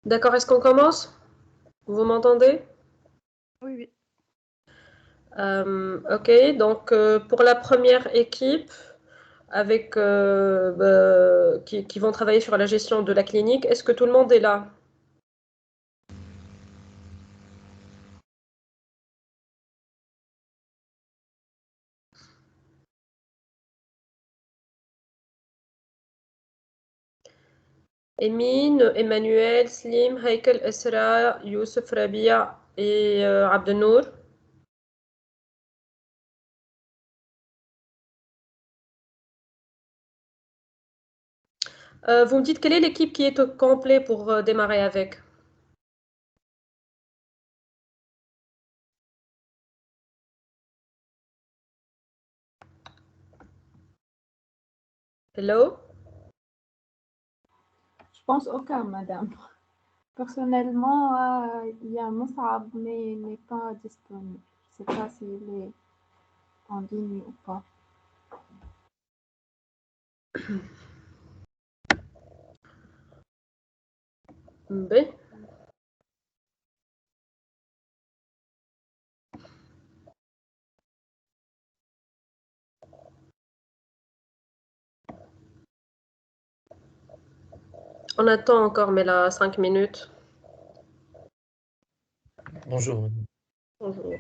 D'accord, est-ce qu'on commence? Vous m'entendez? Oui, oui. Ok, donc pour la première équipe avec, qui vont travailler sur la gestion de la clinique, est-ce que tout le monde est là? Emine, Emmanuel, Slim, Heikel, Esra, Youssef, Rabia et Abdenour. Vous me dites quelle est l'équipe qui est au complet pour démarrer avec? Hello? Je pense aucun, madame. Personnellement, il y a Moussab, mais il n'est pas disponible. Je ne sais pas s'il est en ligne ou pas. B. On attend encore, mais là, 5 minutes. Bonjour. Bonjour.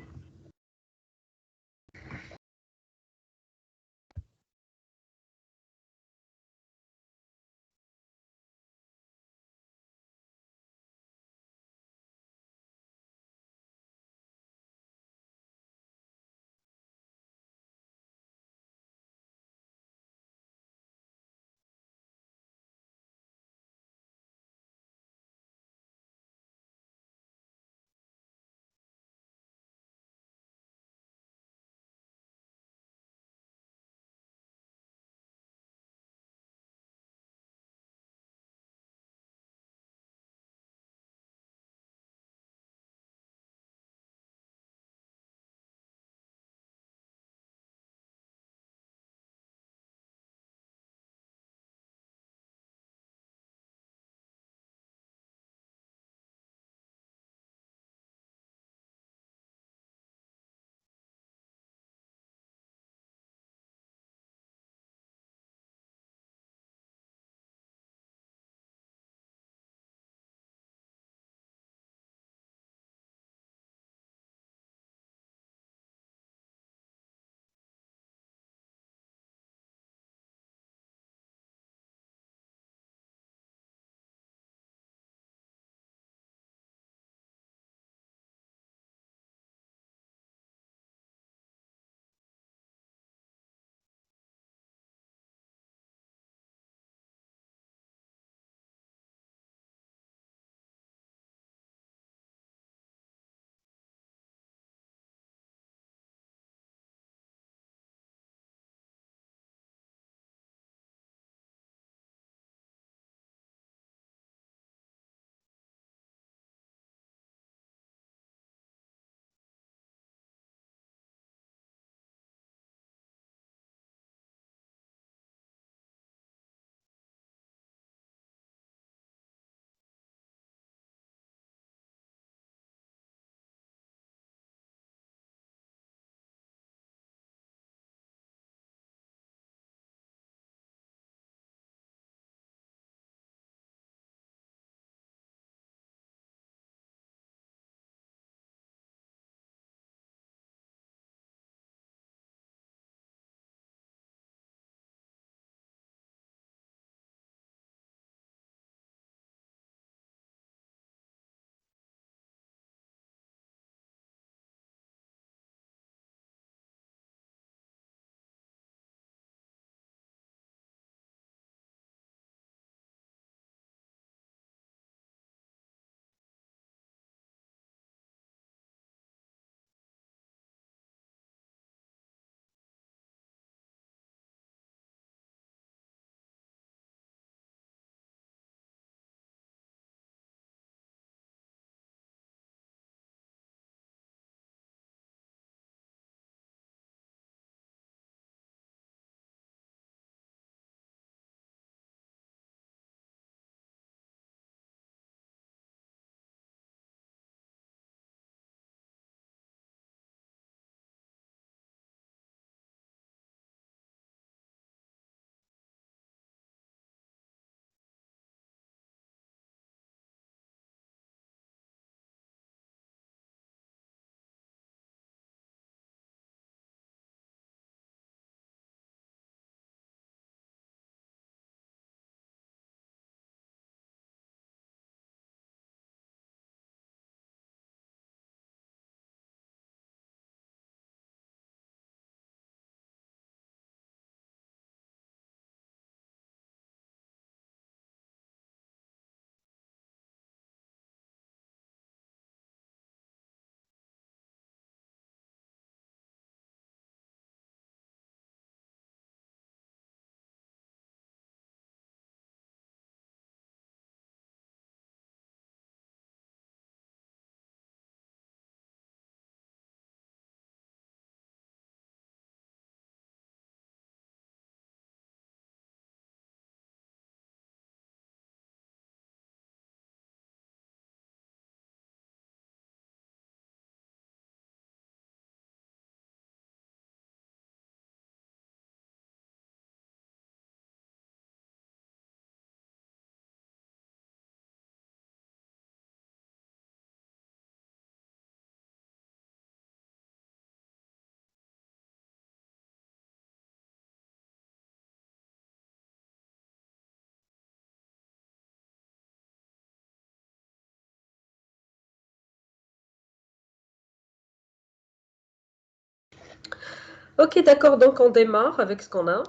Ok, d'accord, donc on démarre avec ce qu'on a.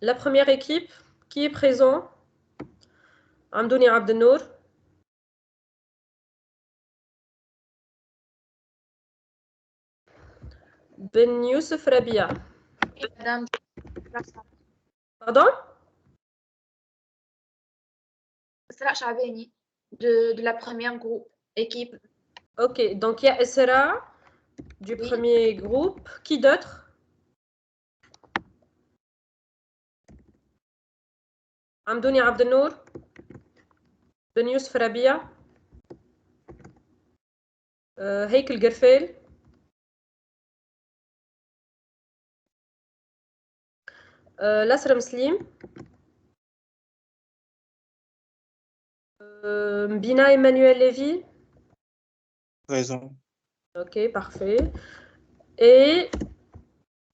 La première équipe, qui est présent? Amdouni Abdenour. Ben Youssef Rabia. Oui, madame. Pardon? Isra Chabani, de la première groupe, équipe. Ok, donc il y a Esra du Oui. premier groupe. Qui d'autre? Amdouni Abdenour. Ben Youssef Rabia. Heikel Gerfail. Lasra Mslim. Mbina Emmanuel Lévy. Présent. Ok, parfait. Et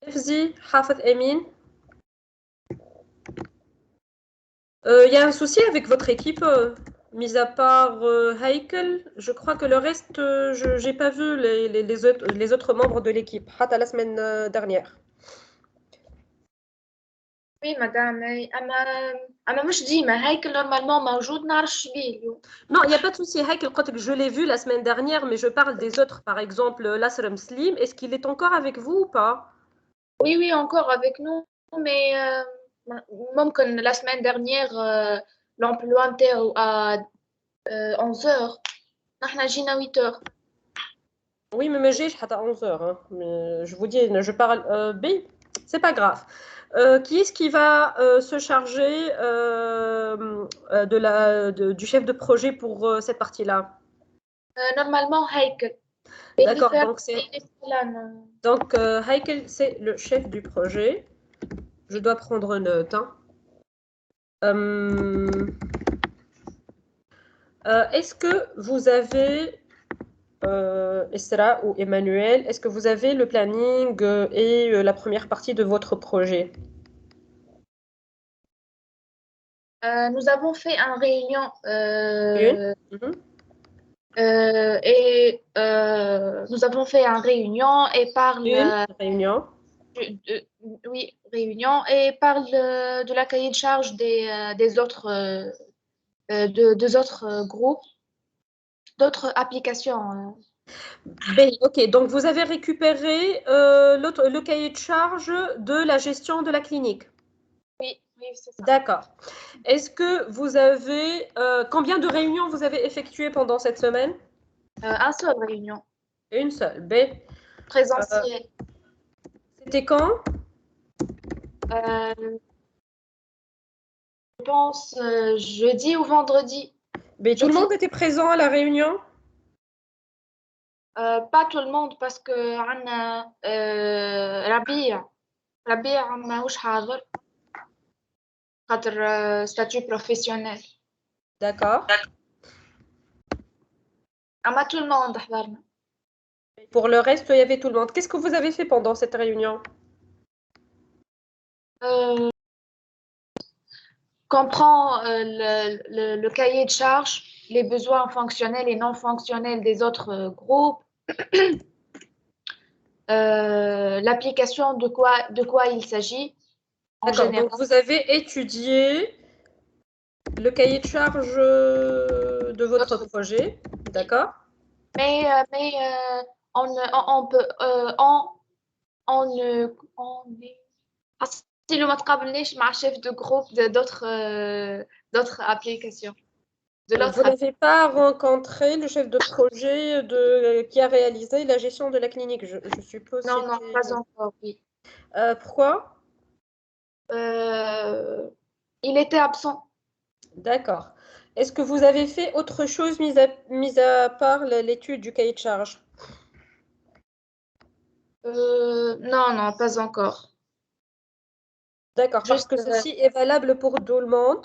Fzi Hafat Emin. Il y a un souci avec votre équipe, mis à part Heikel. Je crois que le reste, je n'ai pas vu les autres membres de l'équipe. Hâte à la semaine dernière. Oui, madame. أما مش ديما هيك normalement موجود نعرفش بيه اليوم. Non, il n'y a pas de souci. Heikel, je l'ai vu la semaine dernière, mais je parle des autres. Par exemple, Lasrem Slim. Est-ce qu'il est encore avec vous ou pas? Oui, oui, encore avec nous, mais ممكن la semaine dernière l'emploi نتاعو à 11h. نحنا جينا 8h. Oui, mais j'ai jusqu'à 11h. Hein. Je vous dis, je parle B. C'est pas grave. Qui est-ce qui va se charger du chef de projet pour cette partie-là? Normalement هيكل. D'accord, donc Heikel, c'est le chef du projet. Je dois prendre note. Hein. Est-ce que vous avez, Esra ou Emmanuel, est-ce que vous avez le planning et la première partie de votre projet? Nous avons fait une réunion nous avons fait une réunion et parle réunion. Oui, réunion et parle de la cahier de charge des autres autres groupes, d'autres applications. Ok, donc vous avez récupéré le cahier de charge de la gestion de la clinique. Oui, oui, c'est ça. D'accord. Est-ce que vous avez combien de réunions vous avez effectuées pendant cette semaine? Un seul réunion. Une seule. B. Présentielle. C'était quand? Je pense jeudi ou vendredi. Mais tout le monde était présent à la réunion? pas tout le monde parce que عنا ربيع ماهوش حاضر خاطر statut professionnel. D'accord. أما tout le monde حضرنا. Pour le reste, il y avait tout le monde. Qu'est-ce que vous avez fait pendant cette réunion? Comprend le cahier de charge, les besoins fonctionnels et non fonctionnels des autres groupes, l'application de quoi il s'agit en général. Donc vous avez étudié le cahier de charge de votre projet, d'accord? Mais on peut si le متقابلناش مع chef de groupe d'autres applications. Vous n'avez pas rencontré le chef de projet qui a réalisé la gestion de la clinique, je suppose. Non, pas encore, oui. Pourquoi? Il était absent. D'accord. Est-ce que vous avez fait autre chose mis à part l'étude du cahier de charge? Non, pas encore. D'accord, parce que ceci est valable pour tout le monde.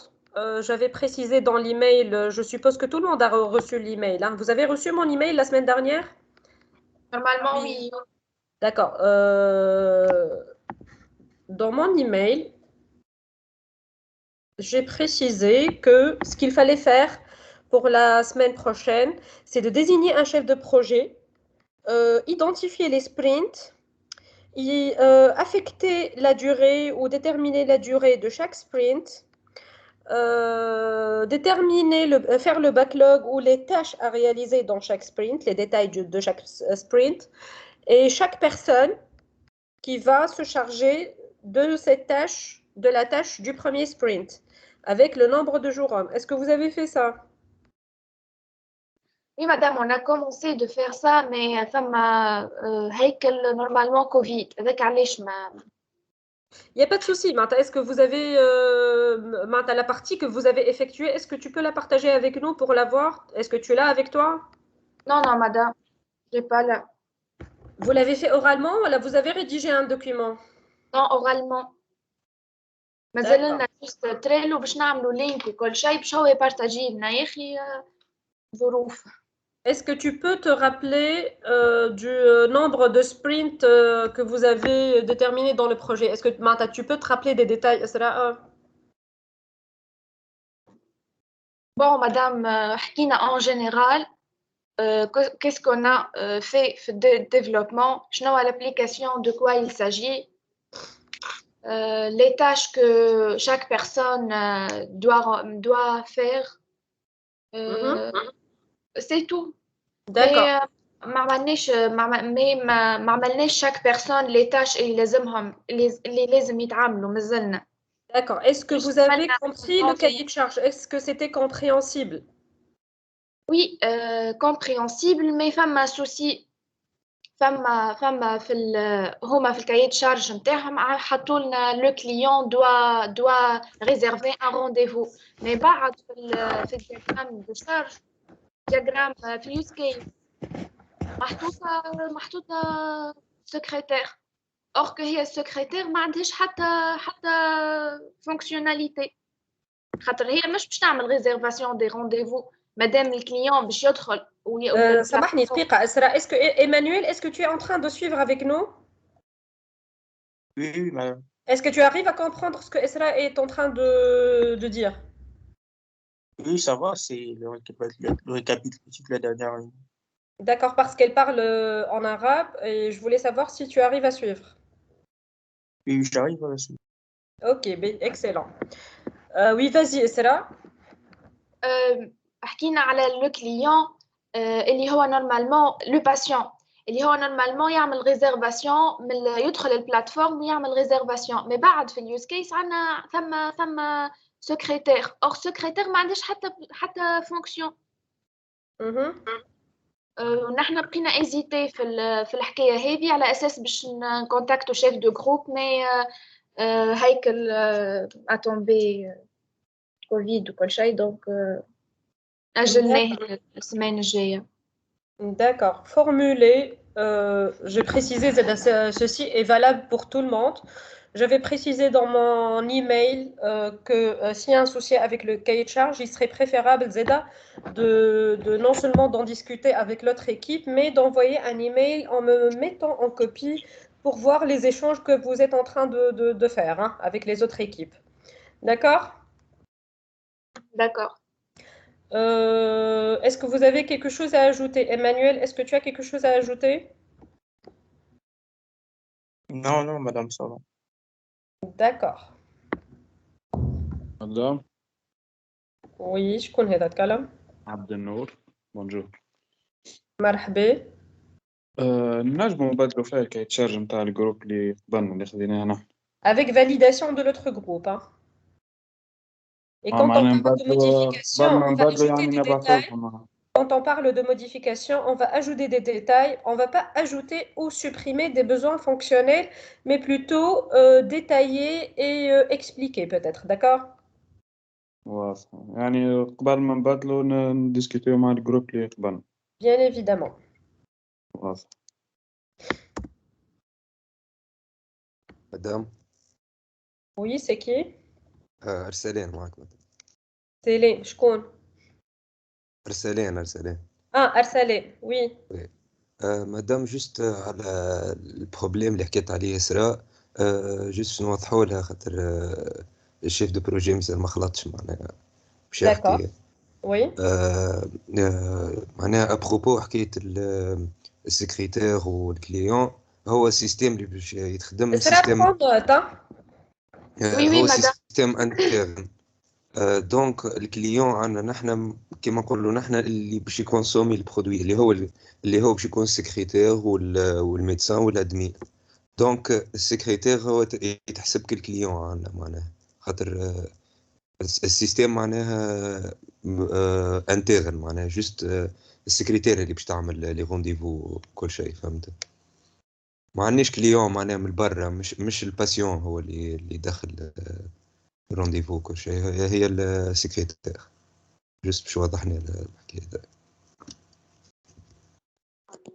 J'avais précisé dans l'email, je suppose que tout le monde a reçu l'email. Hein. Vous avez reçu mon email la semaine dernière? Normalement, oui. D'accord. Dans mon email, j'ai précisé que ce qu'il fallait faire pour la semaine prochaine, c'est de désigner un chef de projet identifier les sprints, affecter la durée ou déterminer la durée de chaque sprint, faire le backlog ou les tâches à réaliser dans chaque sprint, les détails de chaque sprint, et chaque personne qui va se charger de cette tâche, de la tâche du premier sprint, avec le nombre de jours hommes. Est-ce que vous avez fait ça? Oui, madame, on a commencé de faire ça, mais femme Heikel, normalement Covid. Avec علاش ما Il n'y a pas de souci, Martha. Est-ce que vous avez, Martha, la partie que vous avez effectuée, est-ce que tu peux la partager avec nous pour la voir? Est-ce que tu l'as avec toi? Non, non, madame, j'ai pas là. Vous l'avez fait oralement ou là, vous avez rédigé un document? Non, oralement. مازال لنا جوست تريلو باش نعملوا لينك وكل شيء باش هو يبارتاجي لنا يا اخي ظروف. Est-ce que tu peux te rappeler du nombre de sprints que vous avez déterminé dans le projet? Est-ce que Martha, tu peux te rappeler des détails? Bon, madame, حكينا en général qu'est-ce qu'on a fait de développement, شنو l'application, de quoi il s'agit, les tâches que chaque personne doit faire. C'est tout. D'accord. ما عملناش chaque personne les tâches اللي لازم يتعاملوا مازلنا. D'accord. Est-ce que vous avez compris le cahier de charge? Est-ce que c'était compréhensible? Oui, compréhensible, mais femme un souci. فما هما في الكاية شارج نتاعهم حطوا لنا لو كليون doit réserver un rendez-vous. mais بعد في الدياغرام دو شارج دياغرام في اليوز كيس محطوطة سكرتير. or que هي السكرتير ما عندهاش حتى فونكسيوناليتي، خاطر هي مش باش تعمل ريزيرفاسيون دي رونديفو مادام الكليون باش يدخل سامحني دقيقة أسرع. Est-ce que Emmanuel, est-ce que tu es en train de suivre avec nous? Oui, oui, madame. Est-ce que tu arrives à comprendre ce que Esra est en train de dire? Oui, ça va, c'est le récapitulatif de la dernière ligne. D'accord, parce qu'elle parle en arabe et je voulais savoir si tu arrives à suivre. Oui, j'arrive à la suite. Ok, excellent. Oui, vas-y, Esra. حكينا على لو كليون اللي هو نورمالمون لو باسيون اللي هو نورمالمون يعمل ريزيرفاسيون يدخل البلاتفورم ويعمل ريزيرفاسيون. مي بعد في اليوز كيس عندنا ثم سكرتير. اور سكرتير ما عندهاش حتى فونكسيون. نحن بقينا ايزيتي في الحكايه هذه على اساس باش نكونتاكتو شيف دو جروب. مي هيكل اتومبي كوفيد وكل شيء دونك أجلناه السمانة الجاية. D'accord. Formulé, j'ai précisé, ceci est valable pour tout le monde. J'avais précisé dans mon email que s'il y a un souci avec le cahier de charge, il serait préférable, Zeda, de non seulement d'en discuter avec l'autre équipe, mais d'envoyer un email en me mettant en copie pour voir les échanges que vous êtes en train de faire hein, avec les autres équipes. D'accord? D'accord. Est-ce que vous avez quelque chose à ajouter? Emmanuel, est-ce que tu as quelque chose à ajouter? Non, non, madame, ça va. D'accord. Madame. Oui, شكون هذا تكلم؟ عبد النور. بونجور. مرحبا. نجمو نبدلو فيها الكاي تشارج نتاع الجروب اللي قبلنا اللي خديناه نحن. Avec validation de l'autre groupe. Hein. Et quand on parle de modification, on va ajouter des détails. Quand on parle de modification, on va ajouter des détails. On ne va pas ajouter ou supprimer des besoins fonctionnels, mais plutôt détailler et expliquer peut-être. D'accord? واضح. يعني قبل ما نبدلو ندiscuter مع الجروب اللي قبلنا. Bien évidemment. واضح. Madame. Oui, c'est qui? أرسلين معك. Céline, شكون؟ أرسلين. أرسلين, oui. مدام جست على البروبليم اللي حكيت عليه إسراء جست نوضحوا لها خاطر الشيف دو بروجي مازال ما خلطش معناها باش يحكي. وي. معناها أبروبو حكاية السكرتير والكليون هو سيستم اللي باش يتخدم إسراء سيستم prends note, hein. وي هو مدام. سيستم انترن. دونك الكليون عندنا نحن كيما نقولوا نحن اللي باش يكونسومي البرودوي اللي هو باش يكون السكرتير والميدسان والادمين. دونك السكرتير هو يتحسب كالكليون عندنا معناها خاطر السيستم معناها انترن معناها جوست السكرتير اللي باش تعمل لي رونديفو كل شيء فهمت. ما عندناش كليون معناها من برا مش الباسيون هو اللي دخل رونديفو كل شيء هي السكرتير جوست باش وضحنا الحكايه هذا.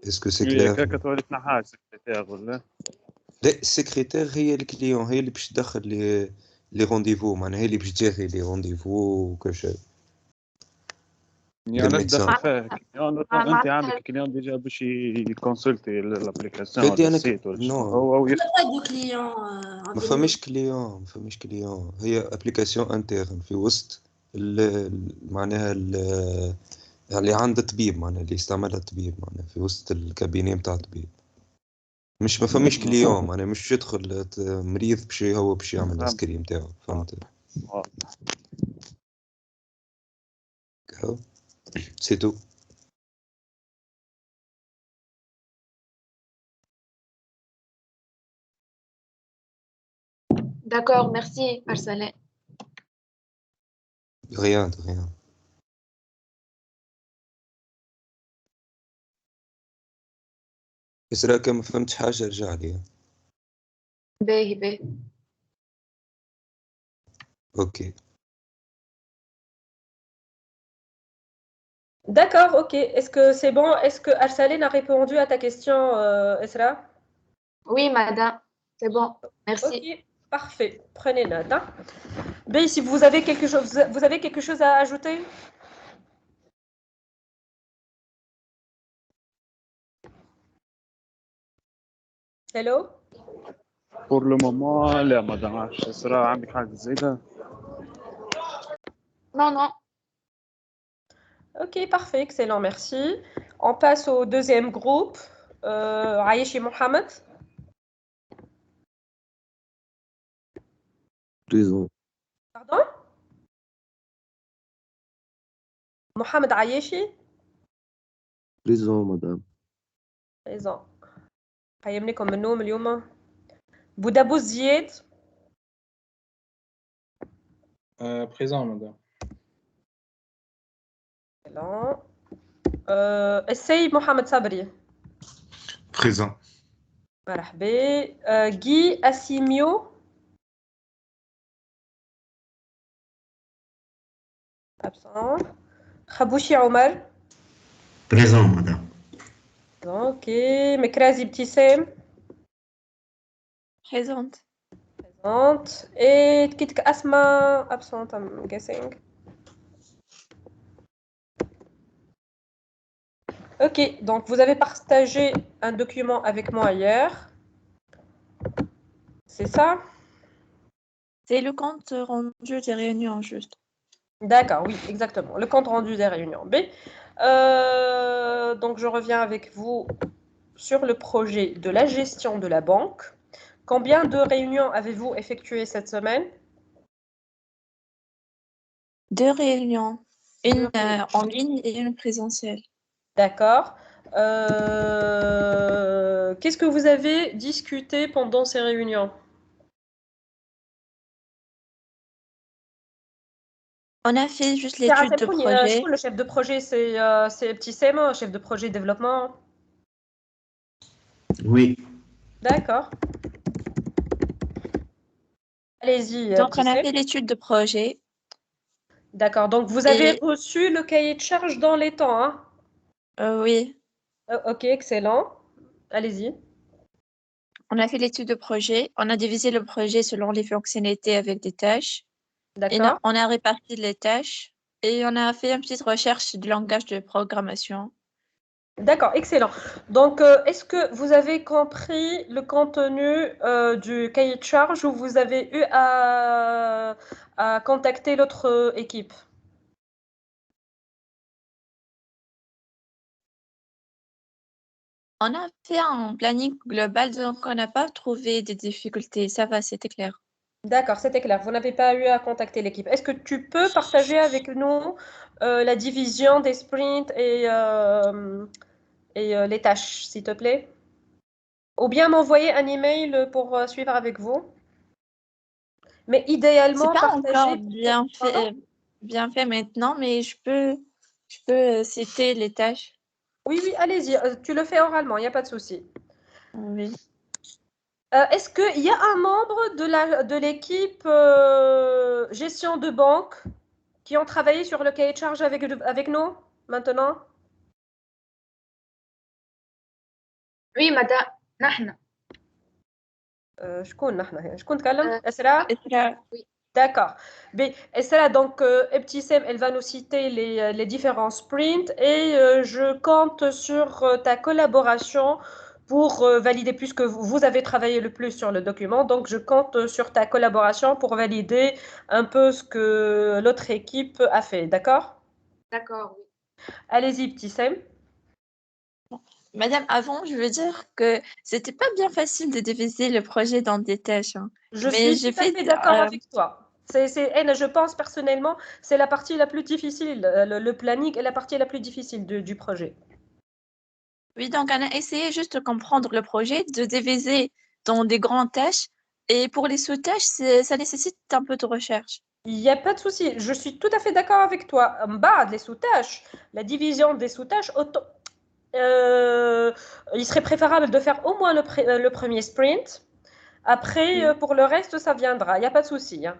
اسكو سي هي كلير؟ كاكا تولي تنحى السكرتير ولا؟ لا السكرتير هي الكليون هي اللي باش تدخل لي رونديفو معناها هي اللي باش تجري لي رونديفو وكل شيء. يعني علاش الميدسان. دخل فيها كليون انت معناتها- عندك كليون ديجا باش يكونسلتي الابليكاسيون بدي ولا أنا السيت ولا شنو نو. هو ما فماش كليون هي ابليكاسيون انترن في وسط معناها اللي عند الطبيب معناها اللي يستعملها الطبيب معناها في وسط الكابيني نتاع الطبيب. مش ما فماش كليون معناها مش يدخل مريض هو باش يعمل السكرين نتاعو فهمت. سي تو. D'accord, merci Arsalan. rien. إسراء كان ما فهمتش حاجة رجع لي. باهي. اوكي. D'accord, ok. Est-ce que c'est bon? Est-ce que Arsaline a répondu à ta question, Esra? Oui madame, c'est bon, merci. Ok, parfait. Prenez note, hein. Ben, si vous avez quelque chose à ajouter? Hello? بور لو مومون لا ما دامش صراحه عندك حاجه زايده. Non. Ok, parfait, excellent, merci. On passe au deuxième groupe. Aïechi Mohamed. Présent. Pardon? Mohamed Aïechi? Présent, madame. Présent. هيمنكم من النوم اليوم. بودابوس زياد. Présent, madame. Excellent. السيد محمد صبري. Présent. مرحبا. Guy Assimio. Absent. Khabouchi Omar. Présent, madame. Ok. Mekrazi Btissem. Présente. Présente. Et Tkitek Asma. Absent, I'm guessing. Ok, donc vous avez partagé un document avec moi hier. C'est ça? C'est le compte rendu des réunions, juste. D'accord, oui, exactement. Le compte rendu des réunions B. Donc je reviens avec vous sur le projet de la gestion de la banque. Combien de réunions avez-vous effectuées cette semaine? 2 réunions, une en ligne et une présentielle. D'accord. Qu'est-ce que vous avez discuté pendant ces réunions? On a fait juste l'étude de projet. Le chef de projet, c'est Btissem, chef de projet développement. Oui. D'accord. Allez-y. Donc, on a Btissem. fait l'étude de projet. D'accord. Donc, vous avez reçu le cahier de charge dans les temps, hein? Oui. Ok, excellent. Allez-y. On a fait l'étude de projet. On a divisé le projet selon les fonctionnalités avec des tâches. D'accord. On a réparti les tâches et on a fait une petite recherche du langage de programmation. D'accord, excellent. Donc, est-ce que vous avez compris le contenu du cahier de charge ou vous avez eu à contacter l'autre équipe? On a fait un planning global, donc on n'a pas trouvé des difficultés. Ça va, c'était clair. D'accord, c'était clair. Vous n'avez pas eu à contacter l'équipe. Est-ce que tu peux partager avec nous la division des sprints et les tâches, s'il te plaît? Ou bien m'envoyer un email pour suivre avec vous. Mais C'est idéalement, pas encore partager. Pardon? bien fait maintenant, mais je peux citer les tâches. Oui, oui, allez-y. Tu le fais oralement, il n'y a pas de souci. Oui. Est-ce qu'il y a un membre de l'équipe gestion de banque qui ont travaillé sur le cahier de charge avec nous maintenant? Oui, madame. نحن. شكون نحن؟ شكون تكلم؟ إسراء؟ Isra, D'accord. Mais Esra, donc, Ebtissem, elle va nous citer les différents sprints et je compte sur ta collaboration pour valider, puisque vous avez travaillé le plus sur le document, donc je compte sur ta collaboration pour valider un peu ce que l'autre équipe a fait, d'accord? D'accord, oui. Allez-y, Ebtissem. Madame, avant, je veux dire que c'était pas bien facile de diviser le projet dans des tâches, hein. Je Mais suis j'ai tout à fait, fait d'accord avec toi. Je pense personnellement, c'est la partie la plus difficile, le planning est la partie la plus difficile du projet. oui, donc on a essayé juste de comprendre le projet, de diviser dans des grandes tâches. Et pour les sous-tâches, ça nécessite un peu de recherche. Il n'y a pas de souci, je suis tout à fait d'accord avec toi. En bas, les sous-tâches, la division des sous-tâches, il serait préférable de faire au moins le premier sprint. Après, pour le reste, ça viendra, il n'y a pas de souci, hein.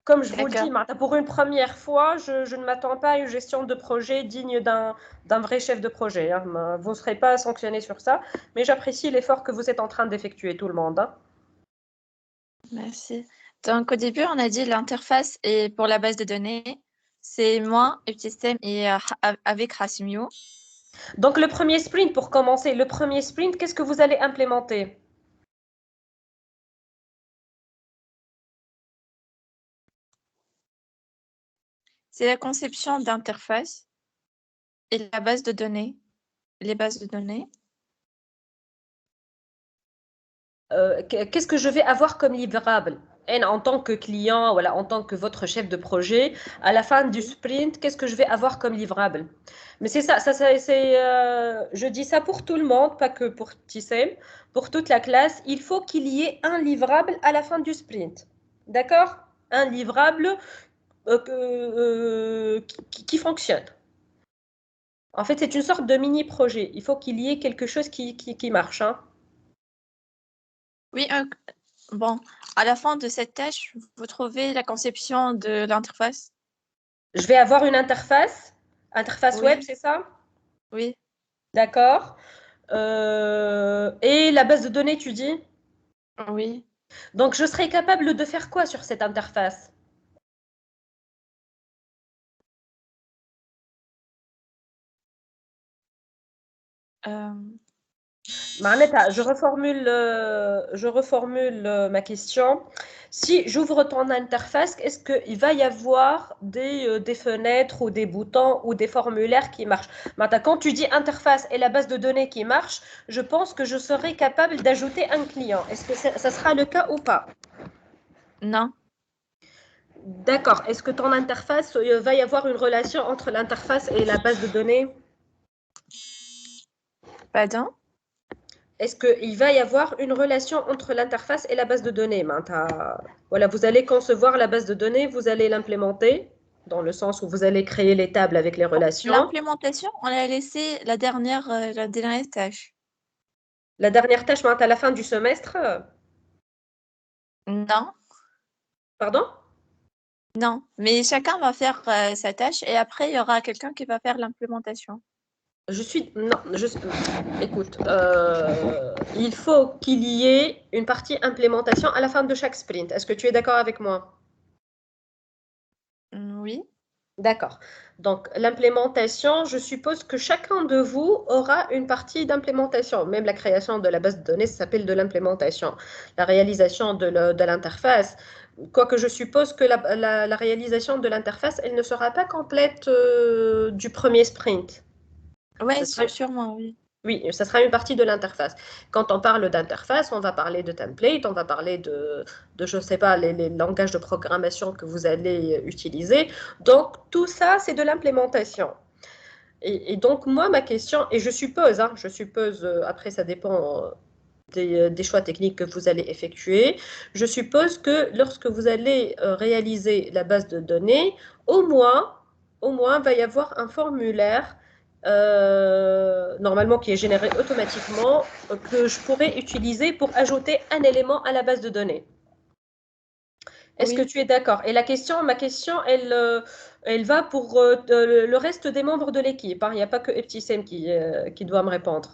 Comme je vous le dis, D'accord. Martha, pour une première fois, je ne m'attends pas à une gestion de projet digne d'un vrai chef de projet, hein. Vous ne serez pas sanctionné sur ça, mais j'apprécie l'effort que vous êtes en train d'effectuer, tout le monde, hein. Merci. Donc, au début, on a dit l'interface et pour la base de données, c'est moi, Ebtissem et avec Hassimio. Donc, le premier sprint, pour commencer, le premier sprint, qu'est-ce que vous allez implémenter? C'est la conception d'interface et la base de données, les bases de données. Qu'est-ce que je vais avoir comme livrable? Et en tant que client, voilà, en tant que votre chef de projet, à la fin du sprint, qu'est-ce que je vais avoir comme livrable? Mais c'est ça, je dis ça pour tout le monde, pas que pour Tissem, pour toute la classe. Il faut qu'il y ait un livrable à la fin du sprint. D'accord? Un livrable qui fonctionne. En fait, c'est une sorte de mini-projet. Il faut qu'il y ait quelque chose qui marche, hein. Oui, bon, à la fin de cette tâche, vous trouvez la conception de l'interface? Je vais avoir une interface web, Oui, c'est ça? oui. D'accord. Et la base de données, tu dis? Oui. Donc, je serai capable de faire quoi sur cette interface? Manetta, je reformule ma question. Si j'ouvre ton interface, est-ce qu'il va y avoir des fenêtres ou des boutons ou des formulaires qui marchent? Manetta, quand tu dis interface et la base de données qui marche, je pense que je serai capable d'ajouter un client. Est-ce que ça sera le cas ou pas? Non. D'accord. Est-ce que ton interface, va y avoir une relation entre l'interface et la base de données? Pardon? Est-ce qu'il va y avoir une relation entre l'interface et la base de données? Voilà, vous allez concevoir la base de données, vous allez l'implémenter, dans le sens où vous allez créer les tables avec les relations. L'implémentation, on a laissé la dernière tâche. La dernière tâche, à la fin du semestre. Non, Pardon? non. Mais chacun va faire sa tâche et après, il y aura quelqu'un qui va faire l'implémentation. Non, écoute, il faut qu'il y ait une partie implémentation à la fin de chaque sprint. Est-ce que tu es d'accord avec moi? Oui. D'accord. Donc, l'implémentation, je suppose que chacun de vous aura une partie d'implémentation. Même la création de la base de données, ça s'appelle de l'implémentation. La réalisation de l'interface, quoique je suppose que la réalisation de l'interface, elle ne sera pas complète du premier sprint. Oui, Ça sera- sûrement, oui. Oui, ça sera une partie de l'interface. Quand on parle d'interface, on va parler de template, on va parler je ne sais pas, les langages de programmation que vous allez utiliser. Donc, tout ça, c'est de l'implémentation. Et donc, moi, ma question, et je suppose, après, ça dépend des choix techniques que vous allez effectuer, je suppose que lorsque vous allez réaliser la base de données, au moins, va y avoir un formulaire normalement qui est généré automatiquement, que je pourrais utiliser pour ajouter un élément à la base de données. Est-ce que Oui. tu es d'accord? Et ma question, elle va pour le reste des membres de l'équipe, hein. Il n'y a pas que Ebtissem qui doit me répondre.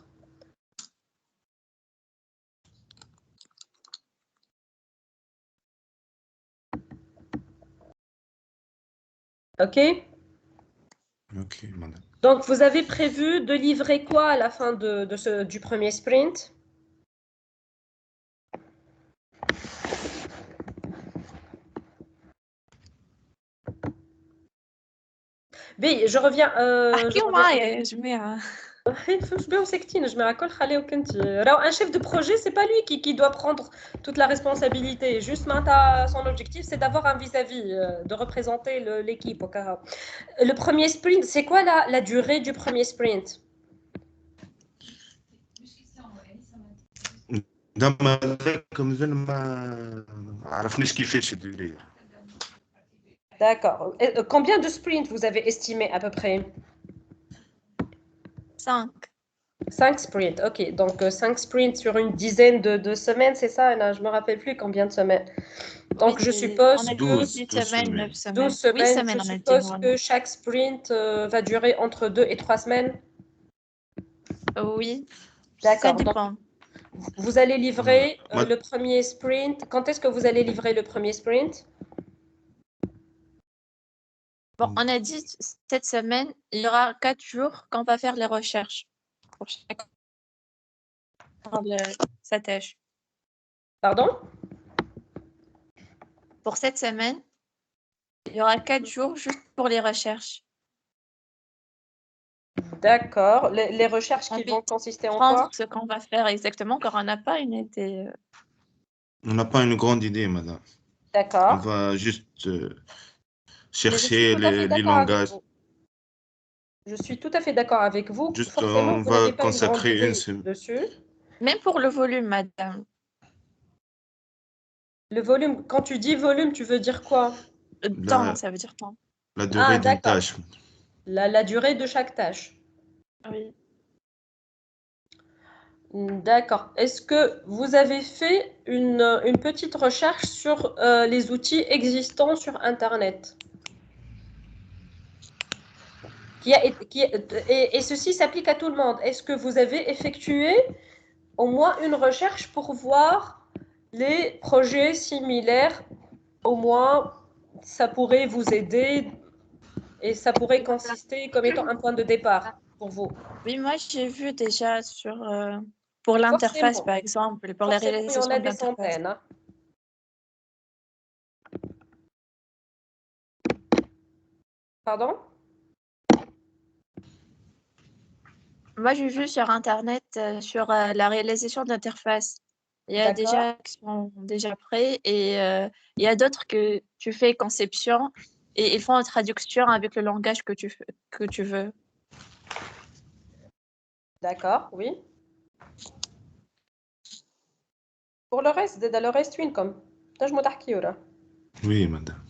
OK? Ok, madame. Donc, vous avez prévu de livrer quoi à la fin du premier sprint? بي je reviens احكيوا معايا يا جماعة. un chef de projet, c'est pas lui qui doit prendre toute la responsabilité. Juste son objectif, c'est d'avoir un vis-à-vis, de représenter l'équipe au cas. Le premier sprint, c'est quoi la durée du premier sprint? مدام هذاك مازال ما عرفناش كيفاش يدير. D'accord. Combien de sprints vous avez estimé à peu près? 5. 5 sprints, ok. Donc 5 sprints sur une dizaine de semaines, c'est ça? Là, je ne me rappelle plus combien de semaines. Donc Oui, je suppose on a dit 12 8 semaines, 9 semaines. 12 semaines, 8 semaines, je on a dit. suppose Voilà. que chaque sprint va durer entre 2 et 3 semaines. Oui, ça D'accord. Donc, dépend. vous allez livrer Ouais. le premier sprint. Quand est-ce que vous allez livrer le premier sprint? Bon, on a dit cette semaine, il y aura 4 jours qu'on va faire les recherches pour chacun sa tâche. Pardon? Pour cette semaine, il y aura 4 jours juste pour les recherches. D'accord. Les recherches On qui peut vont consister en prendre quoi? ce qu'on va faire exactement, car on n'a pas une idée. On n'a pas une grande idée, madame. On D'accord. va juste Mais je suis chercher tout à fait les d'accord avec langages. vous. Je suis tout à fait d'accord avec vous. Juste, Forcément, on vous va n'avez pas une grande consacrer idée une semaine. dessus. Même pour le volume, madame. Le volume, quand tu dis volume, tu veux dire quoi? Temps, ça veut dire temps. La durée d'une d'accord. tâche. La durée de chaque tâche. Oui. D'accord. Est-ce que vous avez fait une petite recherche sur les outils existants sur Internet? Et ceci s'applique à tout le monde. Est-ce que vous avez effectué au moins une recherche pour voir les projets similaires? Au moins, ça pourrait vous aider et ça pourrait consister comme étant un point de départ pour vous. Oui, moi j'ai vu déjà pour l'interface Forcément. par exemple, pour la Forcément, il y en réalisation a de des l'interface. centaines, hein. Pardon? Moi j'ai vu sur internet sur la réalisation d'interface. Il y a D'accord. déjà qui sont déjà prêts et il y a d'autres que tu fais conception et ils font une traduction avec le langage que tu veux. D'accord, oui. Pour le reste, Wincom. Je me تحكي ورا. Oui, madame.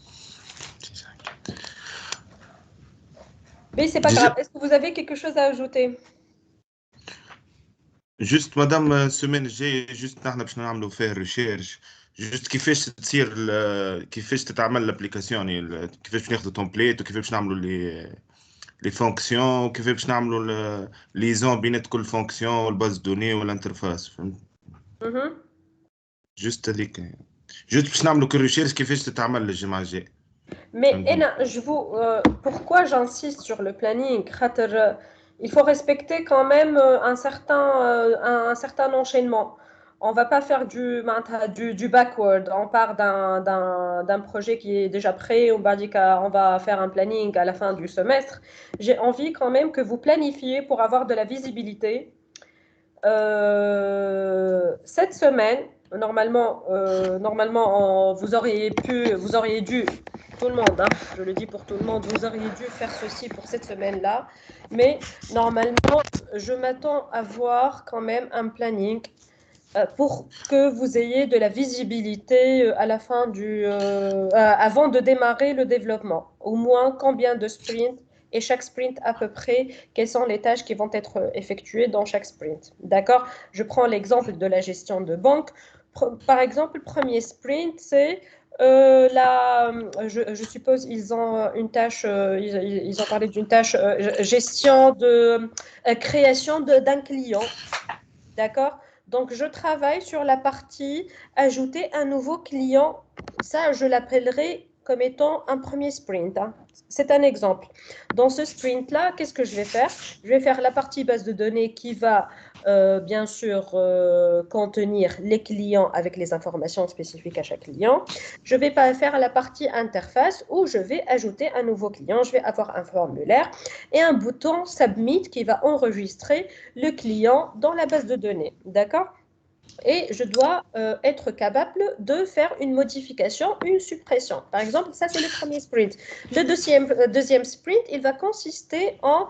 Mais c'est pas grave. Est-ce que vous avez quelque chose à ajouter? Juste, madame, السيمانة الجاية جست نحن باش نعملوا فيها ريشيرش جست كيفاش تصير كيفاش تتعمل الابليكاسيون يعني كيفاش باش ناخذوا تومبليت وكيفاش باش نعملوا لي فونكسيون وكيفاش باش نعملوا ليزون بينات كل فونكسيون والباز دوني والانترفاس فهمت جست هذيك جست باش نعملوا كل ريشيرش كيفاش تتعمل الجمعة الجاية. Mais pourquoi j'insiste sur le planning? Il faut respecter quand même un certain enchaînement. On ne va pas faire du backward. On part d'un projet qui est déjà prêt, on va faire un planning à la fin du semestre. J'ai envie quand même que vous planifiez pour avoir de la visibilité Cette semaine, normalement, vous auriez dû, tout le monde, hein, je le dis pour tout le monde, vous auriez dû faire ceci pour cette semaine-là. Mais normalement, je m'attends à voir quand même un planning pour que vous ayez de la visibilité à la fin avant de démarrer le développement. Au moins, combien de sprints et chaque sprint à peu près, quelles sont les tâches qui vont être effectuées dans chaque sprint. D'accord? Je prends l'exemple de la gestion de banque. Par exemple, le premier sprint, c'est je suppose ils ont une tâche, ils ont parlé d'une tâche gestion de création d'un client. D'accord? Donc, je travaille sur la partie ajouter un nouveau client. Ça, je l'appellerai comme étant un premier sprint, hein. C'est un exemple. Dans ce sprint-là, qu'est-ce que je vais faire? Je vais faire la partie base de données qui va bien sûr contenir les clients avec les informations spécifiques à chaque client. Je ne vais pas faire la partie interface où je vais ajouter un nouveau client. Je vais avoir un formulaire et un bouton Submit qui va enregistrer le client dans la base de données. D'accord? Et je dois être capable de faire une modification, une suppression. Par exemple, ça, c'est le premier sprint. Le deuxième sprint, il va consister en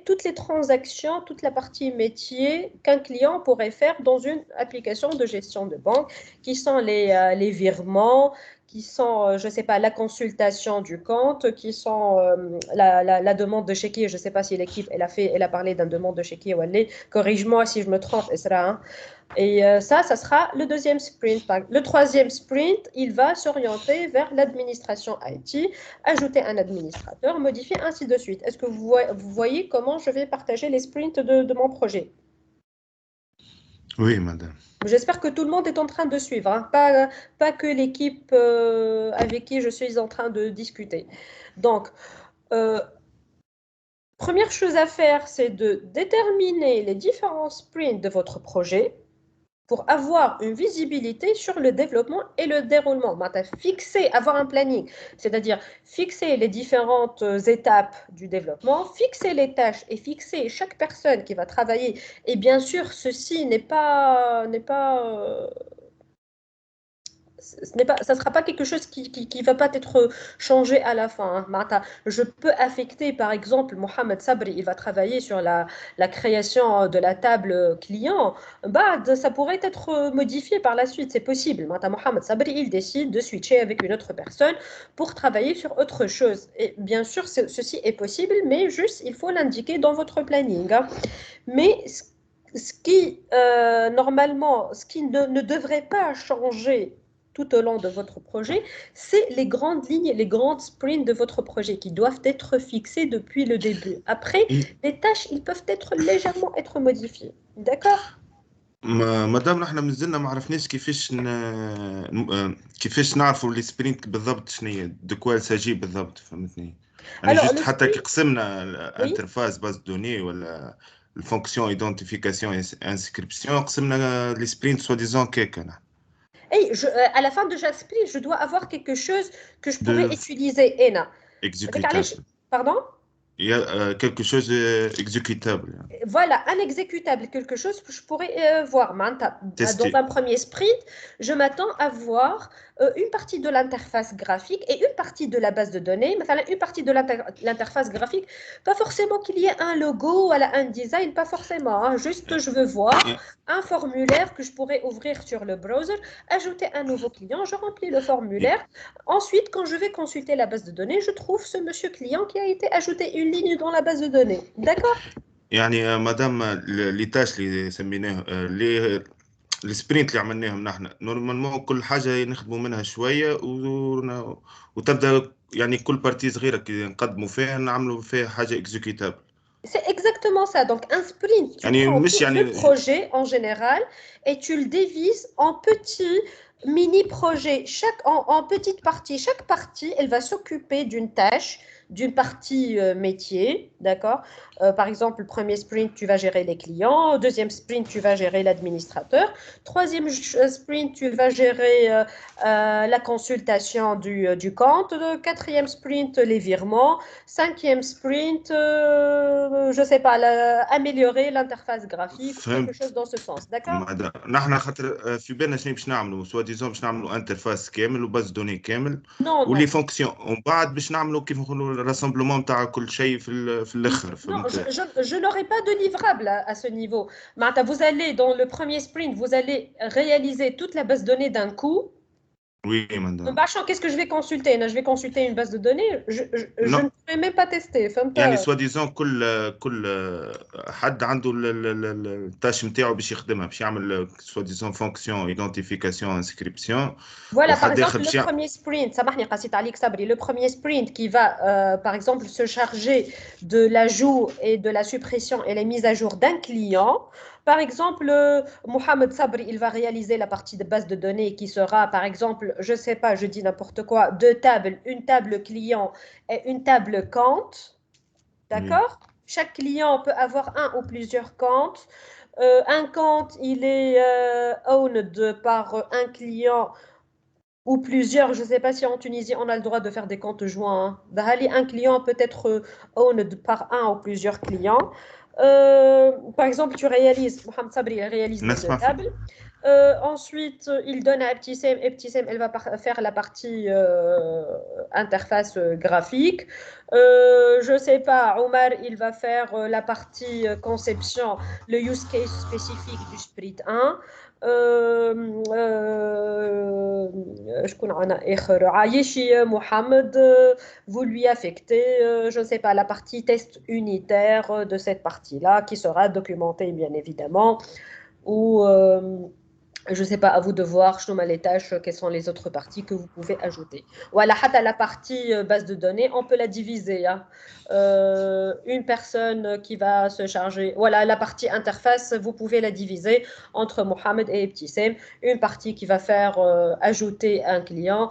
toutes les transactions, toute la partie métier qu'un client pourrait faire dans une application de gestion de banque, qui sont les virements, qui sont, je ne sais pas, la consultation du compte, qui sont la demande de chéquier. Je ne sais pas si l'équipe, elle a parlé d'une demande de chéquier ou elle est. Corrige-moi si je me trompe, Esra, hein. Et ça sera le deuxième sprint. Le troisième sprint, il va s'orienter vers l'administration IT, ajouter un administrateur, modifier, ainsi de suite. Est-ce que vous voyez comment je vais partager les sprints de mon projet? Oui, madame. J'espère que tout le monde est en train de suivre, hein. Pas que l'équipe avec qui je suis en train de discuter. Donc, première chose à faire, c'est de déterminer les différents sprints de votre projet pour avoir une visibilité sur le développement et le déroulement. Fixer, avoir un planning, c'est-à-dire fixer les différentes étapes du développement, fixer les tâches et fixer chaque personne qui va travailler. Et bien sûr, ceci ça ne sera pas quelque chose qui ne va pas être changé à la fin, hein. Je peux affecter, par exemple, Mohamed Sabri, il va travailler sur la création de la table client. Ça pourrait être modifié par la suite, c'est possible. Mohamed Sabri, il décide de switcher avec une autre personne pour travailler sur autre chose. Et bien sûr, ceci est possible, mais juste, il faut l'indiquer dans votre planning, hein. Mais ce qui, normalement, ce qui ne devrait pas changer tout au long de votre projet, c'est les grandes lignes, les grandes sprints de votre projet qui doivent être fixées depuis le début. Après, les tâches, ils peuvent être légèrement être modifiées. D'accord? مدام نحن مازلنا ما عرفناش كيفاش نعرفوا لي سبرينت بالضبط شنو هي دو كوا ساجي بالضبط فهمتني يعني Alors, جست le حتى كي sprint, قسمنا oui. الانترفاس باز دوني ولا الفونكسيون ايدنتيفيكاسيون انسكريبسيون قسمنا لي سبرينت سوا ديزون كيك انا Hey, à la fin de chaque sprint, je dois avoir quelque chose que je pourrais de utiliser. Ena. exécutable. Pardon? Il y a quelque chose exécutable. Voilà, un exécutable, quelque chose que je pourrais voir. Tester. Dans un premier sprint, je m'attends à voir une partie de l'interface graphique et une partie de la base de données. Une partie de l'interface graphique, pas forcément qu'il y ait un logo ou un design, pas forcément, hein. Juste, je veux voir un formulaire que je pourrais ouvrir sur le browser, ajouter un nouveau client, je remplis le formulaire. Ensuite, quand je vais consulter la base de données, je trouve ce monsieur client qui a été ajouté une ligne dans la base de données. D'accord? يعني مادام لي تاش اللي سميناه لي السبرينت اللي عملناهم نحن نورمالمون كل حاجه نخدموا منها شويه وتبدا يعني كل بارتي صغيره كي نقدموا فيها نعملوا فيها حاجه اكزيكيوتابل. C'est exactement ça. Donc, un sprint, tu prends le projet en général et tu le divises en petits mini-projets. En petites parties. Chaque partie, elle va s'occuper d'une tâche, d'une partie métier, d'accord? Par exemple, le premier sprint, tu vas gérer les clients. Deuxième sprint, tu vas gérer l'administrateur. Troisième sprint, tu vas gérer la consultation du compte. Quatrième sprint, les virements. Cinquième sprint, je ne sais pas, améliorer l'interface graphique ou quelque فهمت chose dans ce sens, d'accord? مدام نحن خاطر في بالنا شنو باش نعملوا سوا ديزون باش نعملوا انترفاس كامل وباز دوني كامل Non, ولي non. فونكسيون ومن بعد باش نعملوا كيف نقولوا الراسمبلومون نتاع كل شيء في الاخر Non, فهمت je n'aurai pas de livrable à ce niveau. Martha, vous allez, dans le premier sprint, vous allez réaliser toute la base de données d'un coup. وي مدام Bachant, qu'est-ce que je vais consulter? Je vais consulter une base de données. Je ne نو pourrai même pas tester. فهمت؟ يعني سوا ديزون كل حد عنده التاش نتاعو باش يخدمها باش يعمل سوا ديزون فونكسيون ايدنتيفيكاسيون انسكريبسيون Voilà, par وحد exemple, اخر باش le premier sprint, سامحني قاسيت عليك صبري, le premier sprint qui va, par exemple, se charger de l'ajout et de la suppression et la mise à jour d'un client. Par exemple, Mohamed Sabri, il va réaliser la partie de base de données qui sera, par exemple, je ne sais pas, je dis n'importe quoi, deux tables, une table client et une table compte. D'accord? Chaque client peut avoir un ou plusieurs comptes. Un compte, il est owned par un client ou plusieurs. Je ne sais pas si en Tunisie, on a le droit de faire des comptes joints. Un client peut être owned par un ou plusieurs clients. Par exemple, tu réalises, Mohamed Sabri il réalise les deux tables. Ensuite, il donne à Ebtissem. Ebtissem, elle va faire la partie interface graphique. Je ne sais pas, Omar, il va faire la partie conception, le use case spécifique du sprint 1. شكون عنا آخر عايشي محمد vous lui affectez je ne sais pas la partie test unitaire de cette partie-là qui sera documentée bien évidemment ou je ne sais pas, à vous de voir, les tâches, quelles sont les autres parties que vous pouvez ajouter. Voilà, la partie base de données, on peut la diviser. Hein. Une personne qui va se charger, voilà, la partie interface, vous pouvez la diviser entre Mohamed et Ebtissem. Une partie qui va faire ajouter un client,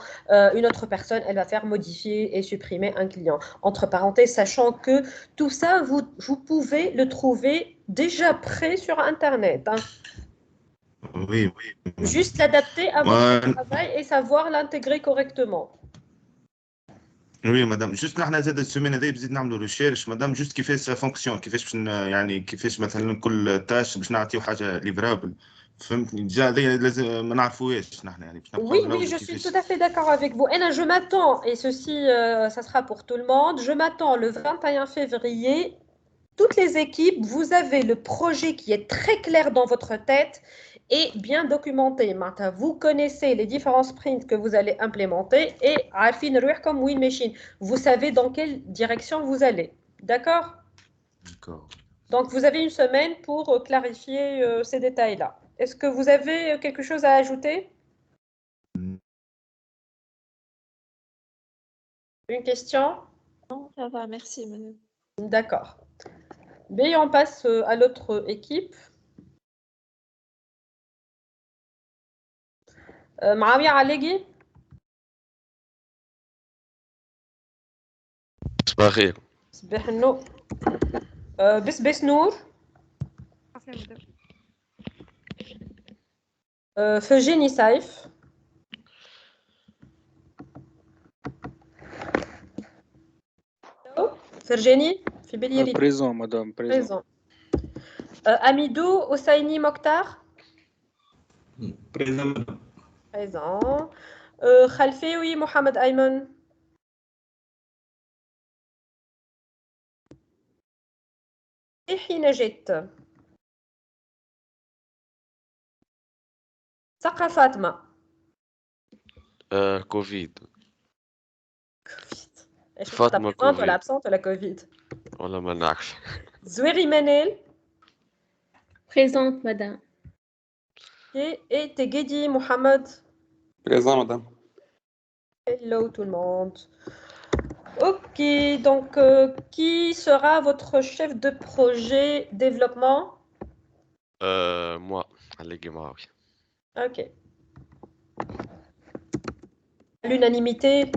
une autre personne, elle va faire modifier et supprimer un client. Entre parenthèses, sachant que tout ça, vous pouvez le trouver déjà prêt sur Internet. Hein. Oui. Juste l'adapter à votre travail et savoir l'intégrer correctement. Oui, madame. Juste نحن زاد السيمانه هذه بزيد نعملوا ريشيرش مدام جوست كيفاش فونكسيون كيفاش باش يعني كيفاش مثلا كل تاش باش نعطيو حاجه ليفرابل فهمتني ديجا هذه لازم ما نعرفوهاش نحن يعني باش Oui, oui, je suis tout à fait d'accord avec vous. Et là, je m'attends, et ceci, ça sera pour tout le monde, je m'attends le 21 février, toutes les équipes, vous avez le projet qui est très clair dans votre tête et bien documenté. Maintenant, vous connaissez les différents sprints que vous allez implémenter et comme Win Machine, vous savez dans quelle direction vous allez. D'accord? D'accord. Donc, vous avez une semaine pour clarifier ces détails-là. Est-ce que vous avez quelque chose à ajouter? Une question? Non, ça va, merci, madame. D'accord. Bien, on passe à l'autre équipe. معاوية علاقي؟ صباح الخير. صباح النور. بس نور. فرجيني سيف. فرجاني في بالي يريد. بريزون مدام بريزون. أميدو أسيني مختار. بريزون. بريزون. خلفاوي محمد أيمن. حين جئت. سقى فاطمة. كوفيد. فاطمة كوفيد. ولا absente ولا كوفيد؟ ولا ما نعرفش. زويري منال. Présente, madame. Et Tegedi Mohamed. Présent, madame. Hello tout le monde. Ok, donc qui sera votre chef de projet développement? Moi, Alleghi Maoui. Ok. L'unanimité,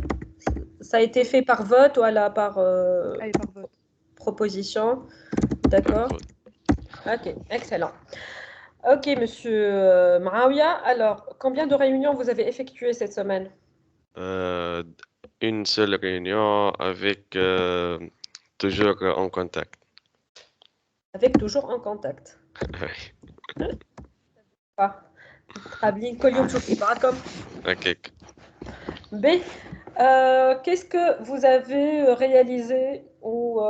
ça a été fait par vote ou par vote. Proposition? D'accord. Ok, excellent. Ok, monsieur Maouia. Alors, combien de réunions vous avez effectuées cette semaine? Une seule réunion avec toujours en contact. avec toujours en contact. Oui. Pas. قابلين كل يوم تشوفي بعضكم. هكاك. B. Qu'est-ce que vous avez réalisé ou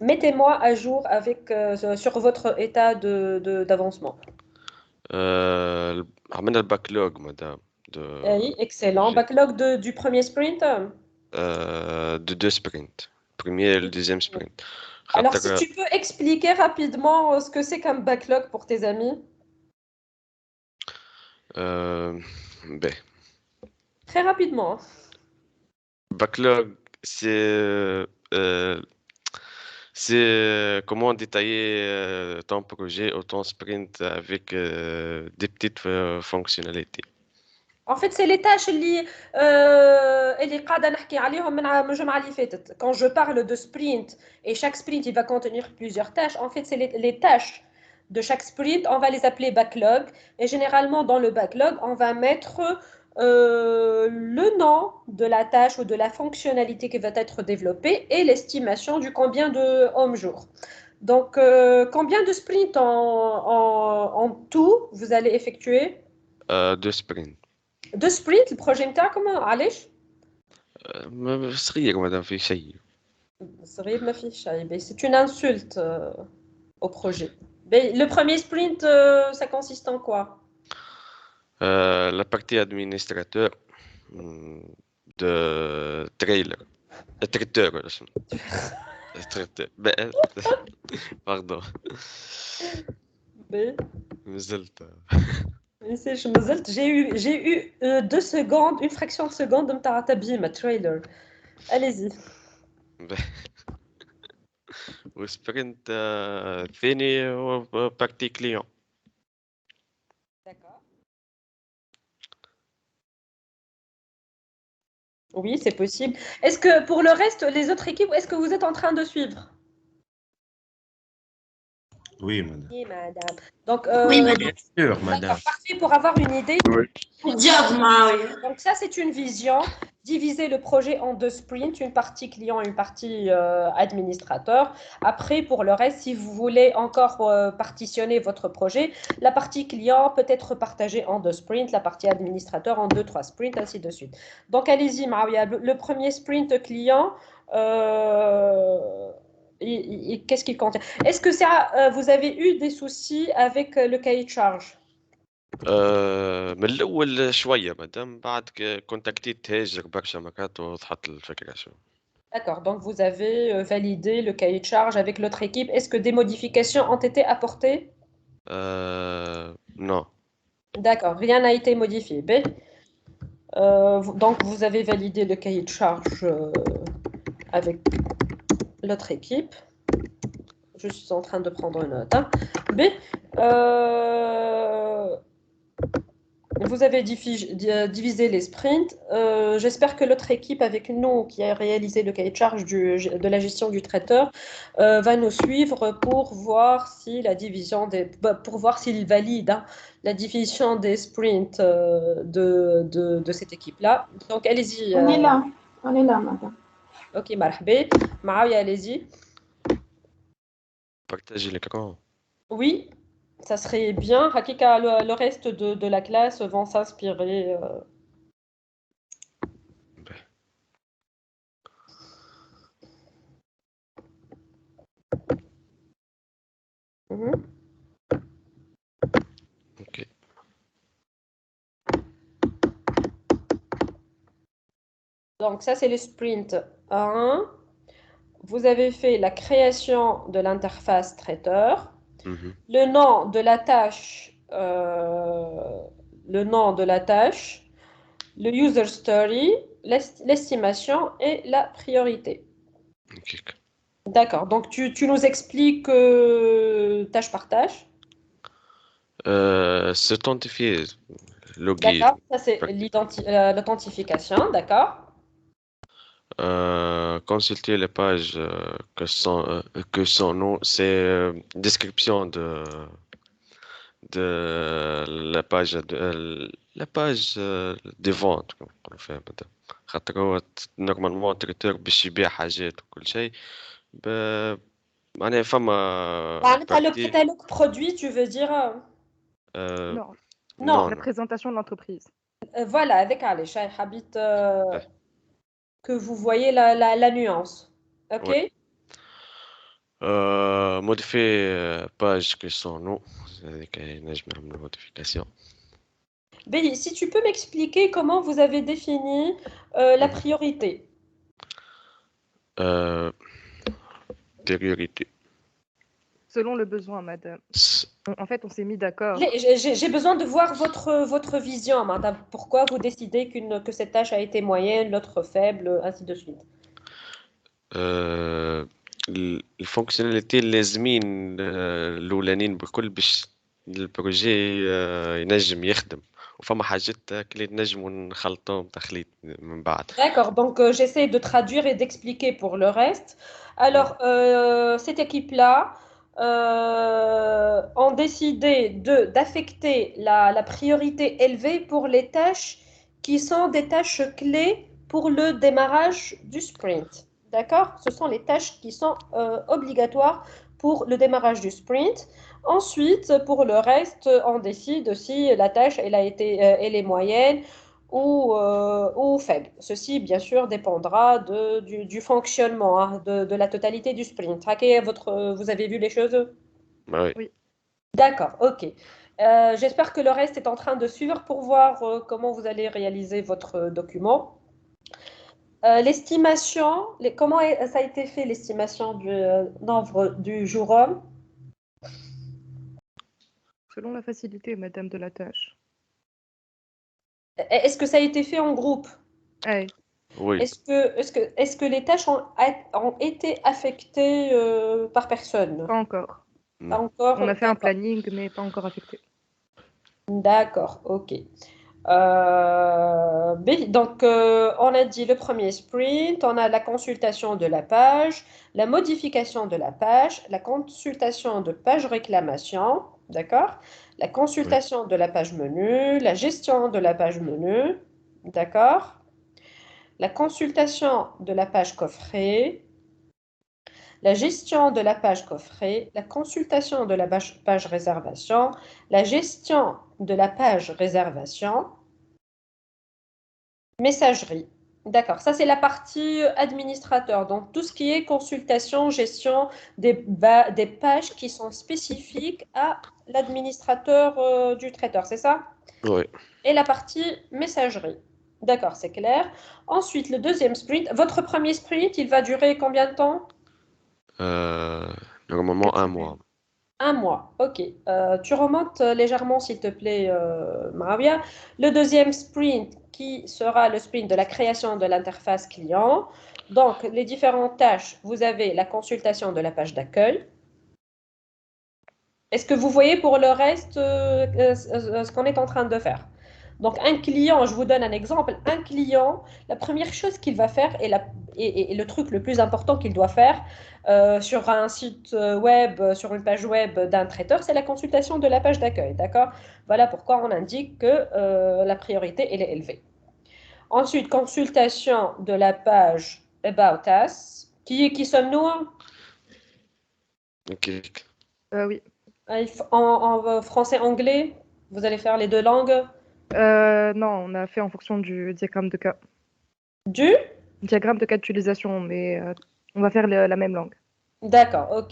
mettez-moi à jour avec, sur votre état d'avancement. عملنا الباكلوج مدام Oui, excellent. Backlog du premier sprint. de 2 sprints. Premier et le deuxième sprint. Alors, si tu peux expliquer rapidement ce que c'est qu'un backlog pour tes amis. Ben. Très rapidement. Backlog, c'est comment détailler ton projet ou ton sprint avec des petites fonctionnalités. En fait, c'est les tâches اللي قاعدة نحكي عليهم من الجمعة اللي فاتت. Quand je parle de sprint et chaque sprint il va contenir plusieurs tâches, en fait, c'est les tâches de chaque sprint, on va les appeler backlog. Et généralement, dans le backlog, on va mettre le nom de la tâche ou de la fonctionnalité qui va être développée et l'estimation du combien de hommes-jours. Donc, combien de sprints en tout vous allez effectuer? 2 sprints. 2 sprints, le projet نتاعكم علاش؟ صغير مادام في شيء. صغير ما فيه شيء. C'est une insulte au projet. Mais le premier sprint, ça consiste en quoi? La partie administrateur de trailer. Traiteur. Traiteur. Pardon. نزلت. Je me زلت. J'ai eu 2 secondes, une fraction de seconde نتاع تبييمة trailer. Allez-y. والسبرنت الثاني هو بارتي كليون. D'accord. Oui, c'est possible. Est-ce que pour le reste, les autres équipes, est-ce que vous êtes en train de suivre? Oui, madame. Oui, madame. Donc, Oui, madame. Bien sûr, madame. D'accord, parfait pour avoir une idée. Oui. Donc ça, c'est une vision. Diviser le projet en 2 sprints, une partie client et une partie administrateur. Après, pour le reste, si vous voulez encore partitionner votre projet, la partie client peut être partagée en 2 sprints, la partie administrateur en 2-3 sprints, ainsi de suite. Donc allez-y, Maria. Le premier sprint client, qu'est-ce qu'il contient? Est-ce que ça, vous avez eu des soucis avec le cahier de charge? من الاول شويه مادام بعد كونتاكتيت تهاجر برشا مرات وضحت الفكره شو. D'accord, donc vous avez validé le cahier de charge avec l'autre équipe. Est-ce que des modifications ont été apportées? Non. D'accord, rien n'a été modifié. B. Donc vous avez validé le cahier de charge avec l'autre équipe. Je suis en train de prendre une note. Hein. B. Vous avez divisé les sprints. J'espère que l'autre équipe avec nous qui a réalisé le cahier de charge de la gestion du traiteur va nous suivre pour voir si la division pour voir s'il valide hein, la division des sprints de cette équipe-là. Donc allez-y. On est là, madame. Ok, marhaba. Maouya, allez-y. Partagez l'écran. Oui. Ça serait bien. Hakika, le reste de la classe vont s'inspirer. Ok. Donc ça, c'est le sprint 1. Vous avez fait la création de l'interface traiteur. Le nom de la tâche, le user story, l'estimation et la priorité. Okay. D'accord, donc tu nous expliques tâche par tâche. S'authentifier, loguer. D'accord, ça c'est l'authentification, d'accord. Consulter les pages que son nom, c'est description de la page de vente qu'on fait خاطر هو normalement traiteur باش يبيع حاجات وكل شيء معناها فما معناتها le partie catalogue produit, tu veux dire euh, Non, Non, la non. présentation de l'entreprise. voilà, avec علاش habite Ouais. que vous voyez la nuance. OK? Ouais. Modifier page que son nom. هذيك نجم نعمل modification. Béli, si tu peux m'expliquer comment vous avez défini la priorité. Priorité. Selon le besoin, madame. En fait, on s'est mis d'accord. J'ai besoin de voir votre vision, madame. Pourquoi vous décidez que cette tâche a été moyenne, l'autre faible, ainsi de suite. الفونكسيوناليتي اللازمين الاولانيين بكل باش البروجي ينجم يخدم وفما حاجات اللي نجموا نخلطوهم تخليط من بعد. D'accord, donc j'essaie de traduire et d'expliquer pour le reste. Alors, cette équipe-là ont décidé d'affecter la priorité élevée pour les tâches qui sont des tâches clés pour le démarrage du sprint. D'accord? Ce sont les tâches qui sont obligatoires pour le démarrage du sprint. Ensuite, pour le reste, on décide si la tâche elle est moyenne ou faible. Ceci, bien sûr, dépendra du fonctionnement, hein, de la totalité du sprint. Ok, vous avez vu les choses? Oui. Oui. D'accord, ok. J'espère que le reste est en train de suivre pour voir comment vous allez réaliser votre document. L'estimation, comment ça a été fait l'estimation du nombre du jour homme? Selon la facilité, madame, de la tâche. Est-ce que ça a été fait en groupe? Ouais. Oui. Est-ce que les tâches ont été affectées par personne? Pas encore. Pas encore. On a fait un planning, mais pas encore affecté. D'accord, ok. Donc, on a dit le premier sprint, on a la consultation de la page, la modification de la page, la consultation de page réclamation, d'accord? La consultation de la page menu, la gestion de la page menu, d'accord? La consultation de la page coffret, la gestion de la page coffret, la consultation de la page réservation, la gestion de la page réservation, messagerie. D'accord, ça c'est la partie administrateur. Donc tout ce qui est consultation, gestion des pages qui sont spécifiques à l'administrateur du traiteur, c'est ça? Oui. Et la partie messagerie. D'accord, c'est clair. Ensuite, le deuxième sprint. Votre premier sprint, il va durer combien de temps? Normalement 1 mois. 1 mois, ok. Tu remontes légèrement, s'il te plaît, Maravia. Le deuxième sprint, qui sera le sprint de la création de l'interface client. Donc, les différentes tâches, vous avez la consultation de la page d'accueil. Est-ce que vous voyez pour le reste ce qu'on est en train de faire? Donc, un client, je vous donne un exemple, un client, la première chose qu'il va faire et le truc le plus important qu'il doit faire sur un site web, sur une page web d'un traiteur, c'est la consultation de la page d'accueil, d'accord? Voilà pourquoi on indique que la priorité, elle est élevée. Ensuite, consultation de la page About Us. Qui sommes-nous? Ok. Oui. En français-anglais, vous allez faire les deux langues? Non, on a fait en fonction du diagramme de cas. Du diagramme de cas d'utilisation, mais on va faire la même langue. D'accord, ok.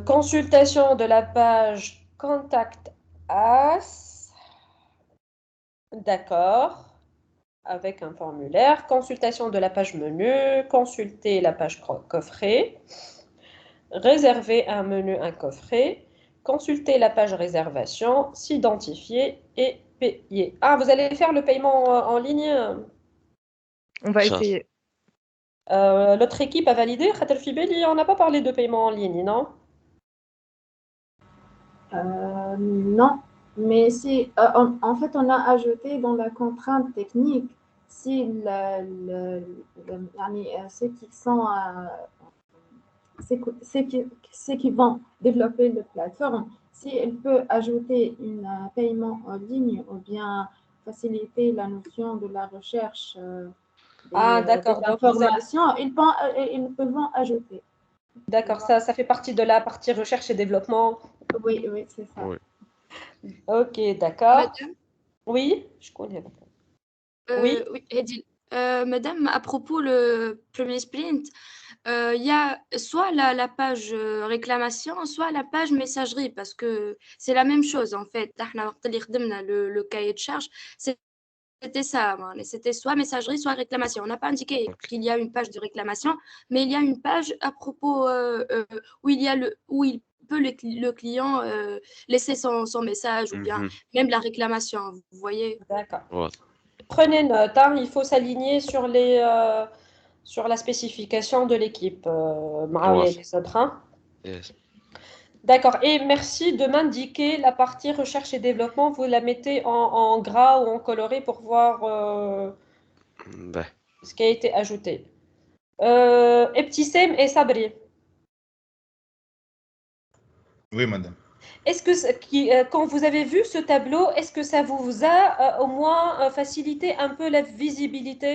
Consultation de la page Contact Us. D'accord. Avec un formulaire. Consultation de la page menu. Consulter la page coffret. Réserver un menu, un coffret. Consulter la page réservation. S'identifier et payer. Ah, vous allez faire le paiement en ligne? On va essayer. L'autre équipe a validé. On n'a pas parlé de paiement en ligne, non? Non, mais si, en fait, on a ajouté dans la contrainte technique, si ceux qui sont, ceux qui vont développer la plateforme, si elle peut ajouter un paiement en ligne ou bien faciliter la notion de la recherche Ah, d'accord. des Donc, vous avez... informations, ils peuvent ajouter. D'accord, ça fait partie de la partie recherche et développement. Oui, oui, c'est ça. Oui. Ok, d'accord. Madame, Oui, je connais. Oui. oui, Hedil. Madame, à propos le premier sprint, il y a soit la page réclamation, soit la page messagerie, parce que c'est la même chose en fait. احنا وقت اللي خدمنا le cahier de charge, c'était ça, hein. C'était soit messagerie, soit réclamation. On n'a pas indiqué qu'il y a une page de réclamation, mais il y a une page à propos où il peut le client laisser son message ou bien même la réclamation. Vous voyez? D'accord. Ouais. Prenez note, hein, il faut s'aligner sur la spécification de l'équipe. Maouia et les autres, hein. Yes. D'accord. Et merci de m'indiquer la partie recherche et développement. Vous la mettez en gras ou en coloré pour voir Ben. ce qui a été ajouté. Ebtissem et Sabri. Oui, madame. Est-ce que quand vous avez vu ce tableau, est-ce que ça vous a au moins facilité un peu la visibilité?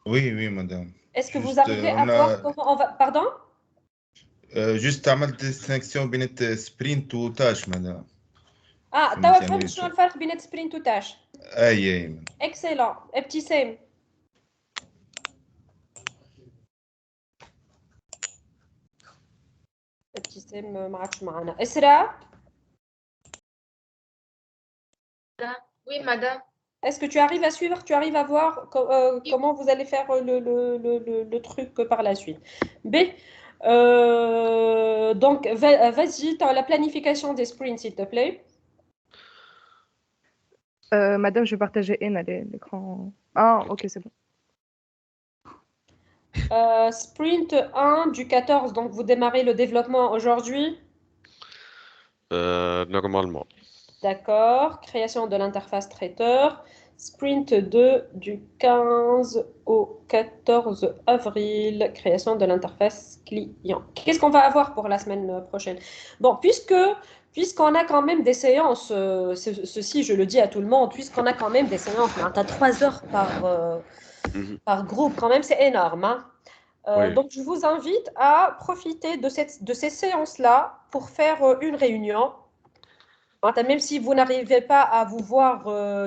Oui, oui, madame. Est-ce que vous Juste, arrivez à voir comment on va... Pardon? juste عملت distinction بين sprint و tâche, madame. Ah, فهمت توا يعني فهمت شنو الفرق بين سبرينت وتاش. اي madame. اكسلون. ابتسام. ابتسام ما عادش معنا. اسراء. Oui, madame. Est-ce que tu arrives à suivre? Tu arrives à voir comment vous allez faire le truc par la suite? B. Donc, vas-y, dans la planification des sprints, s'il te plaît. Madame, je vais partager l'écran. Ah, ok, c'est bon. Sprint 1 du 14, donc vous démarrez le développement aujourd'hui. Normalement. D'accord. Création de l'interface traiteur. Sprint 2 du 15 au 14 avril. Création de l'interface client. Qu'est-ce qu'on va avoir pour la semaine prochaine? Bon, puisqu'on a quand même des séances, ceci je le dis à tout le monde, puisqu'on a quand même des séances, tu as 3 heures par groupe, quand même, c'est énorme, hein. Oui. Donc, je vous invite à profiter de ces séances-là pour faire une réunion. Même si vous n'arrivez pas à vous voir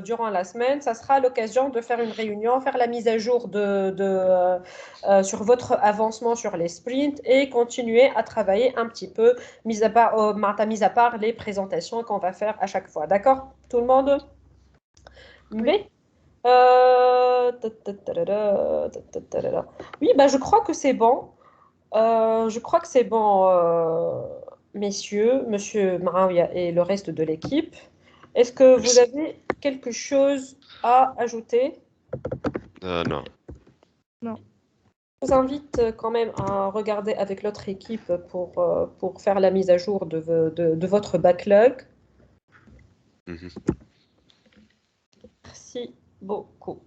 durant la semaine, ça sera l'occasion de faire une réunion, faire la mise à jour sur votre avancement sur les sprints et continuer à travailler un petit peu, mis à part les présentations qu'on va faire à chaque fois. D'accord? Tout le monde? Mais oui, bah, je crois que c'est bon. Je crois que c'est bon, messieurs, monsieur Maouia et le reste de l'équipe. Est-ce que vous avez quelque chose à ajouter? Non. Non. Je vous invite quand même à regarder avec l'autre équipe pour faire la mise à jour de votre backlog. Merci beaucoup.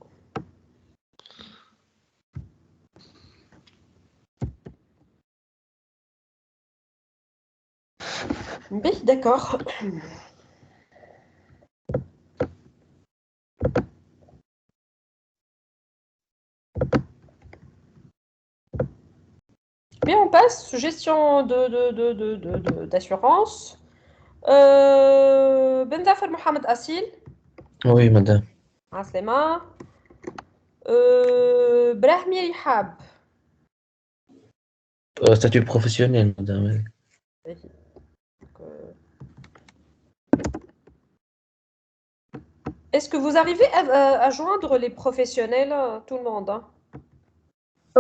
Oui, d'accord. Mais on passe gestion d'assurance. Benzafer Mohamed Assil. Oui, madame. Aslema. Brahmi Rihab. Statut professionnel, madame. Est-ce que vous arrivez à joindre les professionnels, tout le monde, hein?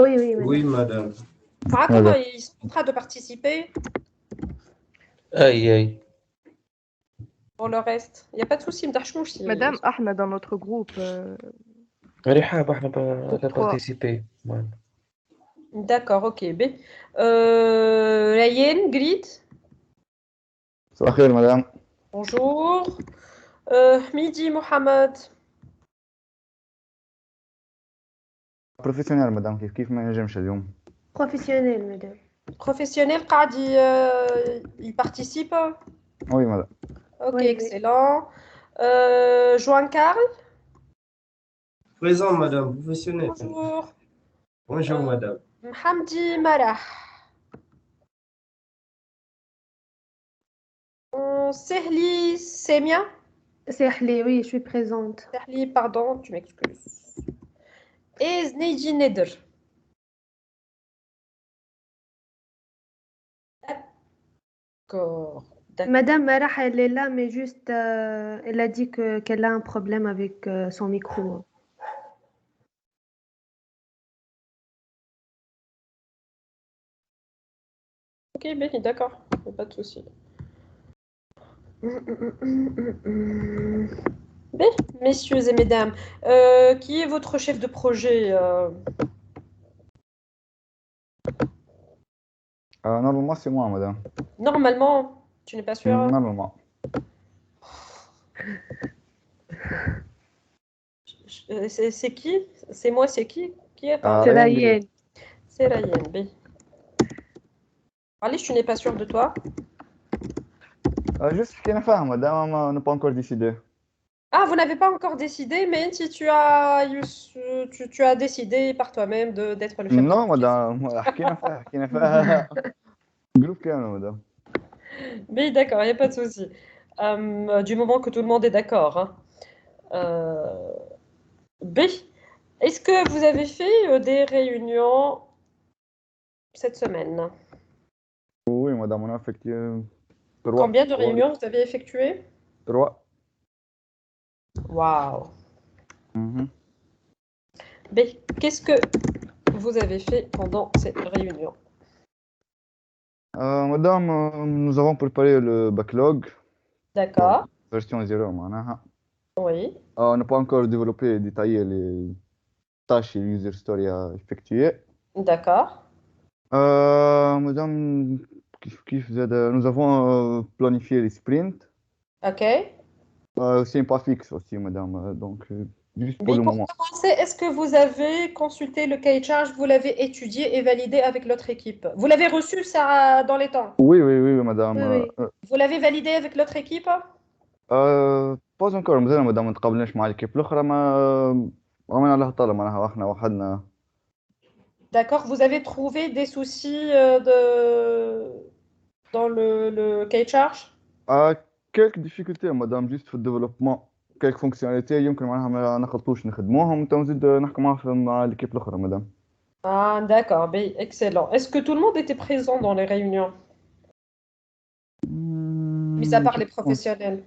Oui, oui, Oui, madame. Comment ils sont en train de participer Aïe, aïe. pour le reste? Il n'y a pas de souci, Mdahchmouch. Madame, Ahmed, dans notre groupe. Rihab, elle a participé. Ouais. D'accord, ok. Layen, Grid. صباح الخير مدام. Bonjour. Midi, Mohamed. بروفيسيونيل مدام كيف ما نجمش اليوم. Professionnel, madame. Professionnel, il participe? Oui madame. Ok, Oui, oui. excellent. Joan Carl. Présent, madame, professionnel. Bonjour. Bonjour, madame. Hamdi Marah. Sehli Semia. Sehli, oui, je suis présente. Sehli, pardon, tu m'excuses. Et Zneiji Neder. D'accord. Madame Marah, elle est là, mais juste, elle a dit qu'elle a un problème avec son micro. Ok, ben, d'accord, pas de souci. Ben, messieurs et mesdames, qui est votre chef de projet Normalement, c'est moi, madame. Normalement, tu n'es pas sûr? Normalement. C'est qui? C'est moi, c'est qui? Qui est C'est Ryan. C'est Ryan, ben. Allez, tu n'es pas sûr de toi? Juste ce qu'il y a, madame, on n'a pas encore décidé. Ah, vous n'avez pas encore décidé, mais si tu as décidé par toi-même d'être le chef de Non, projet. madame, حكينا فيها جروب كامل, madame. Mais d'accord, il n'y a pas de souci. Du moment que tout le monde est d'accord. Hein. B, est-ce que vous avez fait des réunions cette semaine? Oui, madame, on a effectué 3. Combien de réunions vous avez effectuées? 3. Waouh. B, qu'est-ce que vous avez fait pendant cette réunion? Madame, nous avons préparé le backlog. D'accord. Version 0, معناها. Oui. On n'a pas encore développé et détaillé les tâches et user story à effectuer. D'accord. Madame, nous avons planifié les sprints. Ok. C'est pas fixe aussi, madame. Donc, juste pour Mais le pour moment. commencer, est-ce que vous avez consulté le cahier de charge, vous l'avez étudié et validé avec l'autre équipe? Vous l'avez reçu ça dans les temps? Oui, madame. Oui. Vous l'avez validé avec l'autre équipe? pas encore, مازال madame, ما تقابلناش مع l'équipe الأخرى, ما عملنا لها طلب, معناها احنا وحدنا. D'accord. Vous avez trouvé des soucis dans le cahier de charge? quelques difficultés, madame, juste في الديفلوبمون. quelques fonctionnalités يمكن معناها ما نخلطوش نخدموهم, تو نزيد نحكوا مع l'équipe الأخرى, madame. Ah, d'accord. Ben, excellent. Est-ce que tout le monde était présent dans les réunions? Mis à part les professionnels.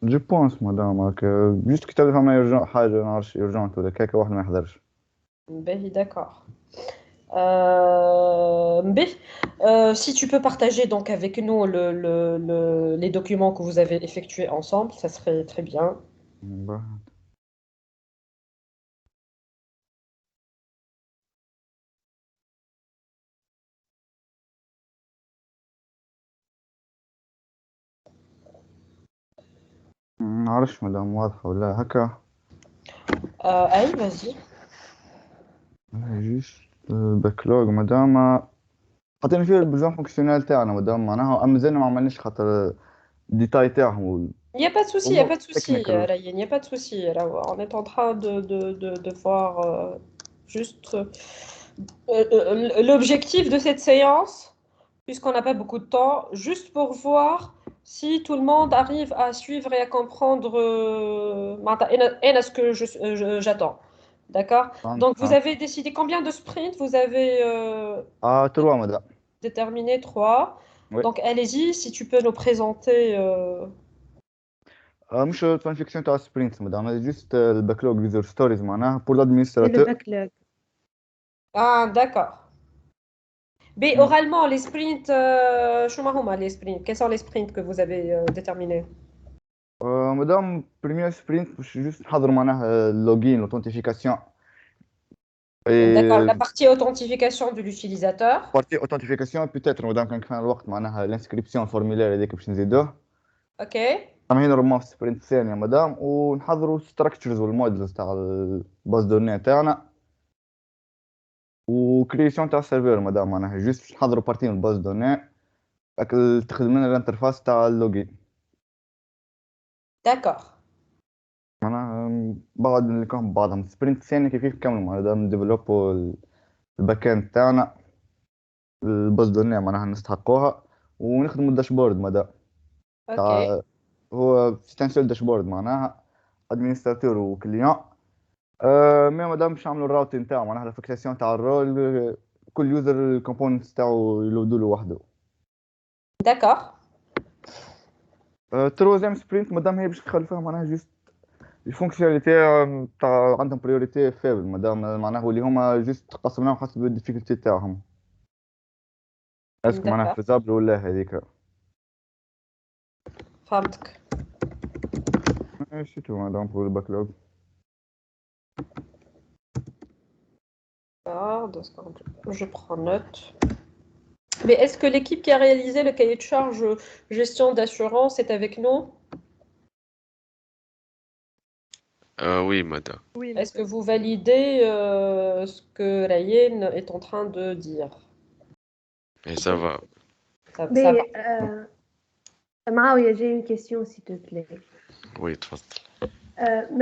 Je pense, madame, que juste كتاب فما حاجة نعرفش urgent ولا هكا واحد ما يحضرش. Ben, d'accord. Si tu peux partager donc avec nous les documents que vous avez effectués ensemble, ça serait très bien. نعرفش مدام واضحة ولا هكا. أي vas-y. جوست باكلوج مدام حطينا فيه البلان فونكسيونيل تاعنا مدام, معناها مازلنا ما عملناش خاطر الديتاي تاعهم. Il n'y a pas de souci, il n'y a pas de souci, Ryan, il n'y a pas de souci. On est en train de voir juste l'objectif de cette séance, puisqu'on n'a pas beaucoup de temps, juste pour voir si tout le monde arrive à suivre et à comprendre ce que j'attends. D'accord? Donc, vous avez décidé combien de sprints? Vous avez 3, madame. Déterminé 3. Oui. Donc, allez-y, si tu peux nous présenter... مش البلانيفيكسيون تاع سبرينت مدام, جوست الباكلوج يوزر ستوريز معناها pour l'administrateur. Le backlog. Ah, d'accord. Mais oralement, les sprints, les sprints, quels sont les sprints que vous avez déterminés? مدام premier sprint باش جوست نحضر معناها اللوجين l'authenentification. D'accord, la partie authentification de l'utilisateur. partie authentification peut-être مدام كان كفانا الوقت معناها l'inscription formulaire هذيك باش نزيدوه. Ok. هنا نورمال في السبرينت الثانية مدام, ونحضروا structures والمودلز تاع الباز دوني تاعنا وكريسيون تاع السيرفر مدام, معناها جوست باش نحضروا بارتي من الباز دوني تخدم لنا الانترفاس تاع اللوجين. D'accord. معناها بعد نلقاهم بعضهم سبرنت ثاني كيف كامل معناها نديفلوبو الباك اند تاعنا الباز دوني معناها نستحقوها ونخدموا الداشبورد معناها اوكي تاع هو ستانسيل داشبورد معناها ادمينستراتور وكليون مي مادام باش نعملوا الراوتين تاعو معناها الافكساسيون تاع الرول كل يوزر الكومبوننتس تاعو يلودوا له وحده. داكوغ تروزيام سبرينت مادام هي باش تخلي فيها معناها جوست الفونكسيوناليتي تاع عندهم بريوريتي فيبل مادام معناها اللي هما جوست قسمناهم حسب الديفيكولتي تاعهم اسك معناها داكوغ فيزابل ولا هذيك. فهمتك. ماشي تو مادام بور الباكلوج. Deux secondes. Je prends note. Mais est-ce que l'équipe qui a réalisé le cahier de charge gestion d'assurance est avec nous? Oui, madame. Oui, Est-ce que vous validez ce que Ryan est en train de dire? Et ça va. Ça Mais va. Maouya, j'ai une question s'il te plaît. Oui, تفضل.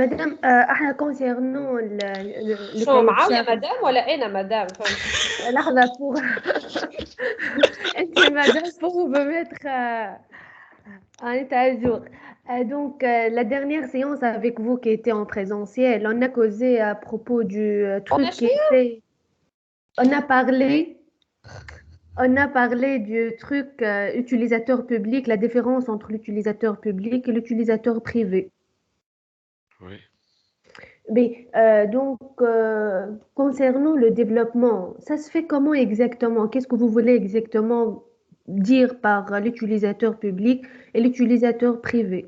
Madame, concernant le شو cahier de معاوية charge. مدام ولا أنا مدام؟ فهمت؟ لحظة pour انت madame pour me mettre en état à jour. Donc la dernière séance avec vous qui était en présentiel, on a causé à propos du truc qui était on a parlé du truc utilisateur public, la différence entre l'utilisateur public et l'utilisateur privé. Oui. Mais donc, concernant le développement, ça se fait comment exactement? Qu'est-ce que vous voulez exactement dire par l'utilisateur public et l'utilisateur privé?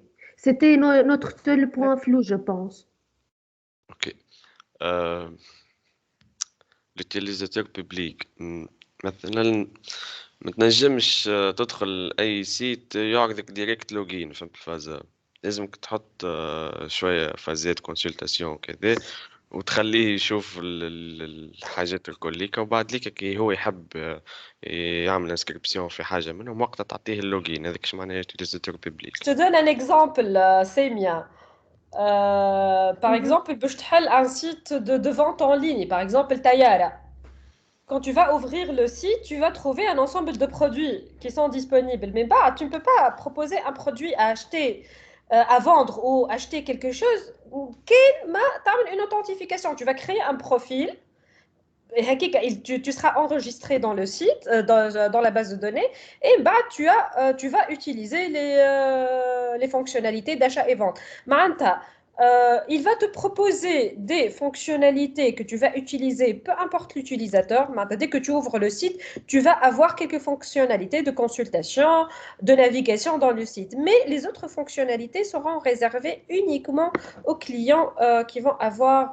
C'était notre seul point flou, je pense. Ok. L'utilisateur public. مثلا ما تنجمش تدخل اي سيت يعرضك ديريكت لوجين فهمت الفازة لازمك تحط شويه فازات كونسلتاسيون كذا وتخليه يشوف الحاجات الكليكه وبعد ليك كي هو يحب يعمل انسكريبسيون في حاجه منهم وقتها تعطيه اللوجين هذاك اش معناها يوتيليزاتور بوبليك. Je te donne un exemple, Samia. Par exemple, باش تحل un site de vente en ligne, par exemple Tayara. Quand tu vas ouvrir le site, tu vas trouver un ensemble de produits qui sont disponibles. Mais bah, tu ne peux pas proposer un produit à acheter, à vendre ou acheter quelque chose. Tu as une authentification. Tu vas créer un profil. Tu seras enregistré dans le site, dans la base de données. Et bah, tu vas utiliser les fonctionnalités d'achat et vente. Ma'anta, il va te proposer des fonctionnalités que tu vas utiliser, peu importe l'utilisateur. Dès que tu ouvres le site, tu vas avoir quelques fonctionnalités de consultation, de navigation dans le site. Mais les autres fonctionnalités seront réservées uniquement aux clients qui vont avoir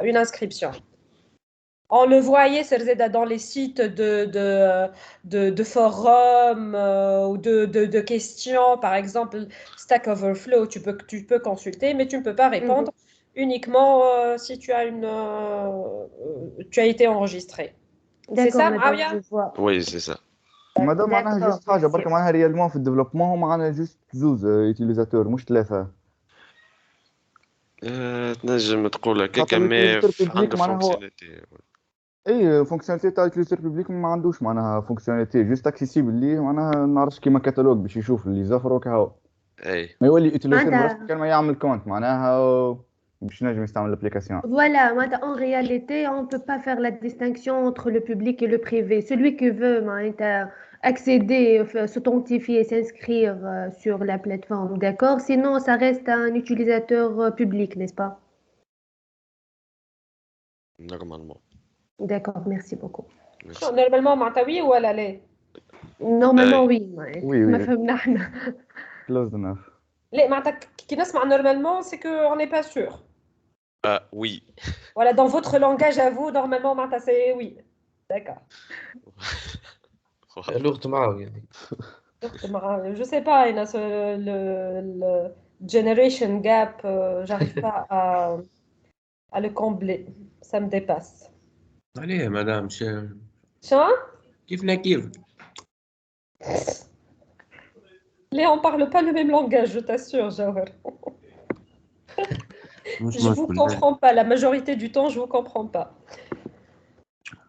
une inscription. On le voyait dans les sites de forums ou de questions, par exemple Stack Overflow, tu peux consulter, mais tu ne peux pas répondre uniquement si tu as été enregistré. C'est ça, Maria? Oui, c'est ça. مادام معناها جوست حاجه برك معناها ريالمون في الديفلوبمون معناها جوست زوز يوتيليزاتور مش ثلاثه. تنجم تقول هكاك مي عنده فونكسيوناليتي. اي فونكسيوناليتي تاع اليوتيليزاتور بوبليك ما عندوش معناها فونكسيوناليتي جوست اكسيسيبل ليه معناها ما نعرفش كيما كاتالوج باش يشوف اللي زفروا كهو. اي ما يولي يوتيليزاتور براسك كان ما يعمل كونت معناها باش نجم يستعمل l'application. Voilà, en réalité, on ne peut pas faire la distinction entre le public et le privé. Celui qui veut accéder, s'authentifier, s'inscrire sur la plateforme, d'accord? Sinon, ça reste un utilisateur public, n'est-ce pas? Normalement. D'accord, merci beaucoup. Normalement, oui ou la lait? Normalement, oui. Oui. ما فهمنا احنا. Close enough. لا معناتها كي نسمع normalement c'est que on n'est pas sûr. Oui. Voilà, dans votre langage à vous, normalement, معناتها c'est oui. D'accord. لغة معاوية. Je sais pas, le generation gap, j'arrive pas à le combler. Ça me dépasse. عليه مدام شو؟ كيفنا كيف Léa, on parle pas le même langage, je t'assure, Jawar. مش Je vous مشكل comprends pas. La majorité du temps, je vous comprends pas.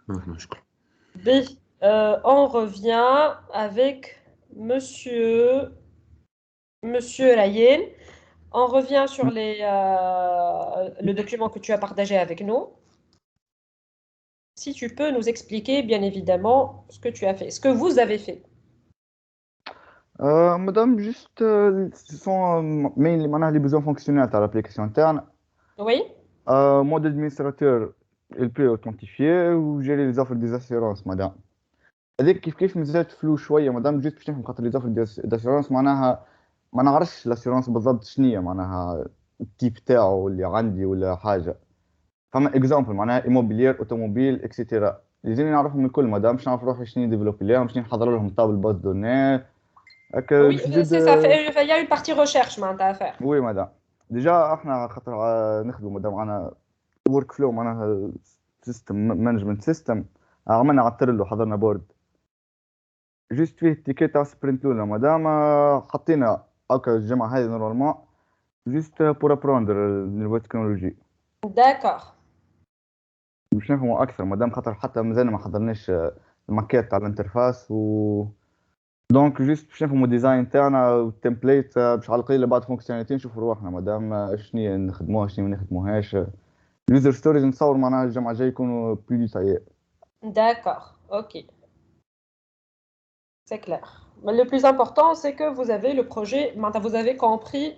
مش مشكل. B. On revient avec Monsieur Rayel. On revient sur le document que tu as partagé avec nous. Si tu peux nous expliquer, bien évidemment, ce que tu as fait, ce que vous avez fait. Madame, juste, ce sont mainly معناها les besoins fonctionnels à l'application interne. Oui. Mode administrateur, il peut authentifier ou gérer les offres des assurances, madame. هذيك كيف مازالت فلو شويه مدام جيت باش نفهم خاطر لي زوفر داسيورونس معناها ما نعرفش لاسيورونس بالضبط شنية معناها التيب تاعو اللي عندي ولا حاجه. فما اكزامبل معناها ايموبيلير اوتوموبيل اكسيتيرا لازمني نعرفهم الكل مدام باش نعرف روحي شنو ديفلوبي لهم شنو نحضر لهم طابل باز دوني هكا. Oui, c'est ça. Il y a une partie recherche معناتها à faire. وي مدام ديجا احنا خاطر نخدموا مدام معنا ورك فلو معناها سيستم مانجمنت سيستم عملنا على الترلو حضرنا بورد جوست فيه التيكيت تاع سبرنت لولا مدام حطينا هكا الجمعة هذه نورمالمون جوست بور ابروندر النيفو تكنولوجي. داكور. باش نفهموا اكثر مدام خاطر حتى مازال ما حضرناش الماكيت تاع الانترفاس و دونك جوست باش نفهموا الديزاين تاعنا والتمبليت باش على القليله بعد فونكسيوناليتي نشوفوا رواحنا مدام شنو نخدموها شنو ما نخدموهاش. اليوزر ستوريز نتصور معناها الجمعة الجاي يكونوا بلو ديتايي. D'accord, ok. C'est clair. Mais le plus important, c'est que vous avez le projet, maintenant vous avez compris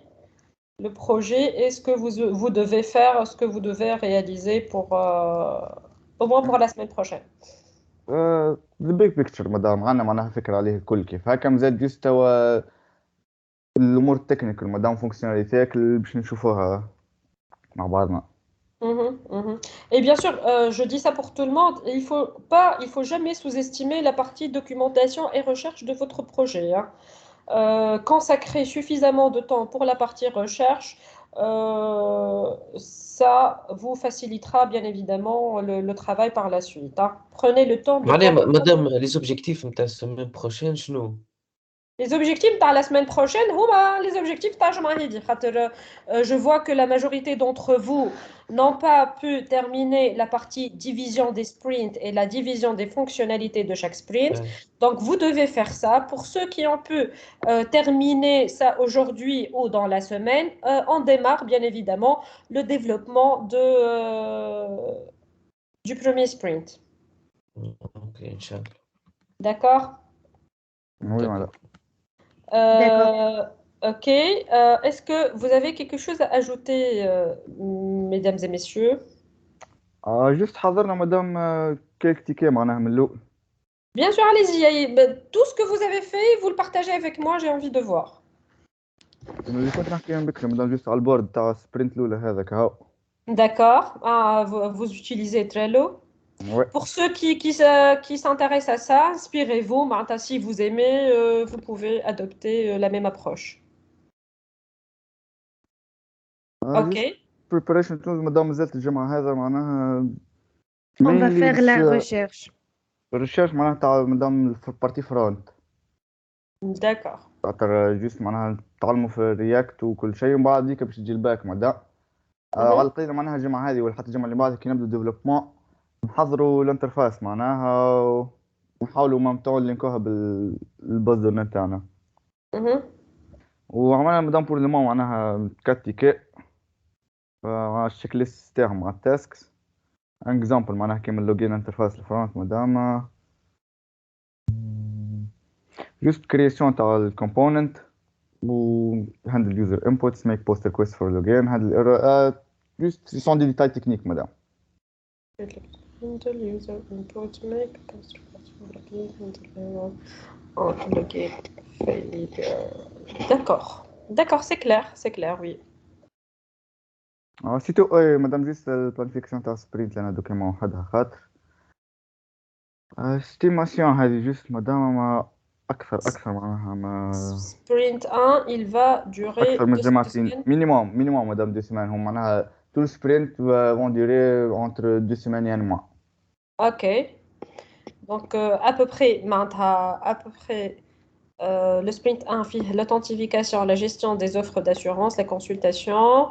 le projet et ce que vous devez faire, ce que vous devez réaliser pour, au moins pour la semaine prochaine. The big picture مدام عندنا معناها فكرة عليه الكل كيف هكا مازال جوست توا الأمور التكنيكال مدام فونكسيوناليتي باش نشوفوها مع بعضنا. Et bien sûr, je dis ça pour tout le monde, il faut jamais sous-estimer la partie documentation et recherche de votre projet, hein. Consacrer suffisamment de temps pour la partie recherche, ça vous facilitera bien évidemment le travail par la suite, hein. Prenez le temps de Madame, les objectifs de la semaine prochaine, شنو؟ Les objectifs de la semaine prochaine, les objectifs je vois que la majorité d'entre vous n'ont pas pu terminer la partie division des sprints et la division des fonctionnalités de chaque sprint. Donc, vous devez faire ça. Pour ceux qui ont pu terminer ça aujourd'hui ou dans la semaine, on démarre bien évidemment le développement du premier sprint. Ok, Inch'Allah. D'accord? Oui, madame. Ok. Est-ce que vous avez quelque chose à ajouter, mesdames et messieurs? Juste حضرنا مدام quelques tickets معناها من الأول. Bien sûr, allez-y. Tout ce que vous avez fait, vous le partagez avec moi, j'ai envie de voir. اللي كنت نحكي بكري مدام جوست على البورد تاع سبرنت الأولى هذاك هاو. D'accord. Vous utilisez Trello. Ouais. Pour ceux qui s'intéressent à ça, inspirez-vous. Si vous aimez, vous pouvez adopter la même approche. Ok. Preparation tools مدام مازالت الجمعة هذا معناها. On va faire la recherche. الريشيرش معناها تاع مدام بارتي فرونت. D'accord. خاطر جوست معناها نتعلموا في الرياكت وكل شيء ومن بعد ديك باش تجي الباك مدام. على القليلة معناها الجمعة هذه ولا حتى الجمعة اللي بعدها كي نبدأ ديفلوبمون نحضروا الانترفاس معناها ونحاولوا مامتون نلينكوها بالباز دوني تاعنا. وعملنا مدام بور لومون معناها 4 تيكي مع الشيك ليست تاعهم مع التاسكس. ان اكزامبل معناها كيما اللوجين انترفاس الفرونت مدام جوست كرياسيون تاع الكومبوننت و هاندل يوزر انبوتس ميك بوست ريكويست فور لوجين هاندل جوست سون دي ديتاي تكنيك مدام. Handle user input, make post request for login, handle login failure. D'accord, c'est clair, oui. سيتو اي مدام جوست البلانيفيكاسيون تاع سبرينت لنا دوكيمون وحدها خاطر استيماسيون هذه جوست مدام ما اكثر معناها ما سبرينت 1 il va durer اكثر من جمعتين مينيموم مدام 2 سيمان هم معناها tout le sprint vont durer entre 2 semaines et un mois. Ok. Donc, à peu près, le sprint 1 fait l'authentification, la gestion des offres d'assurance, la consultation,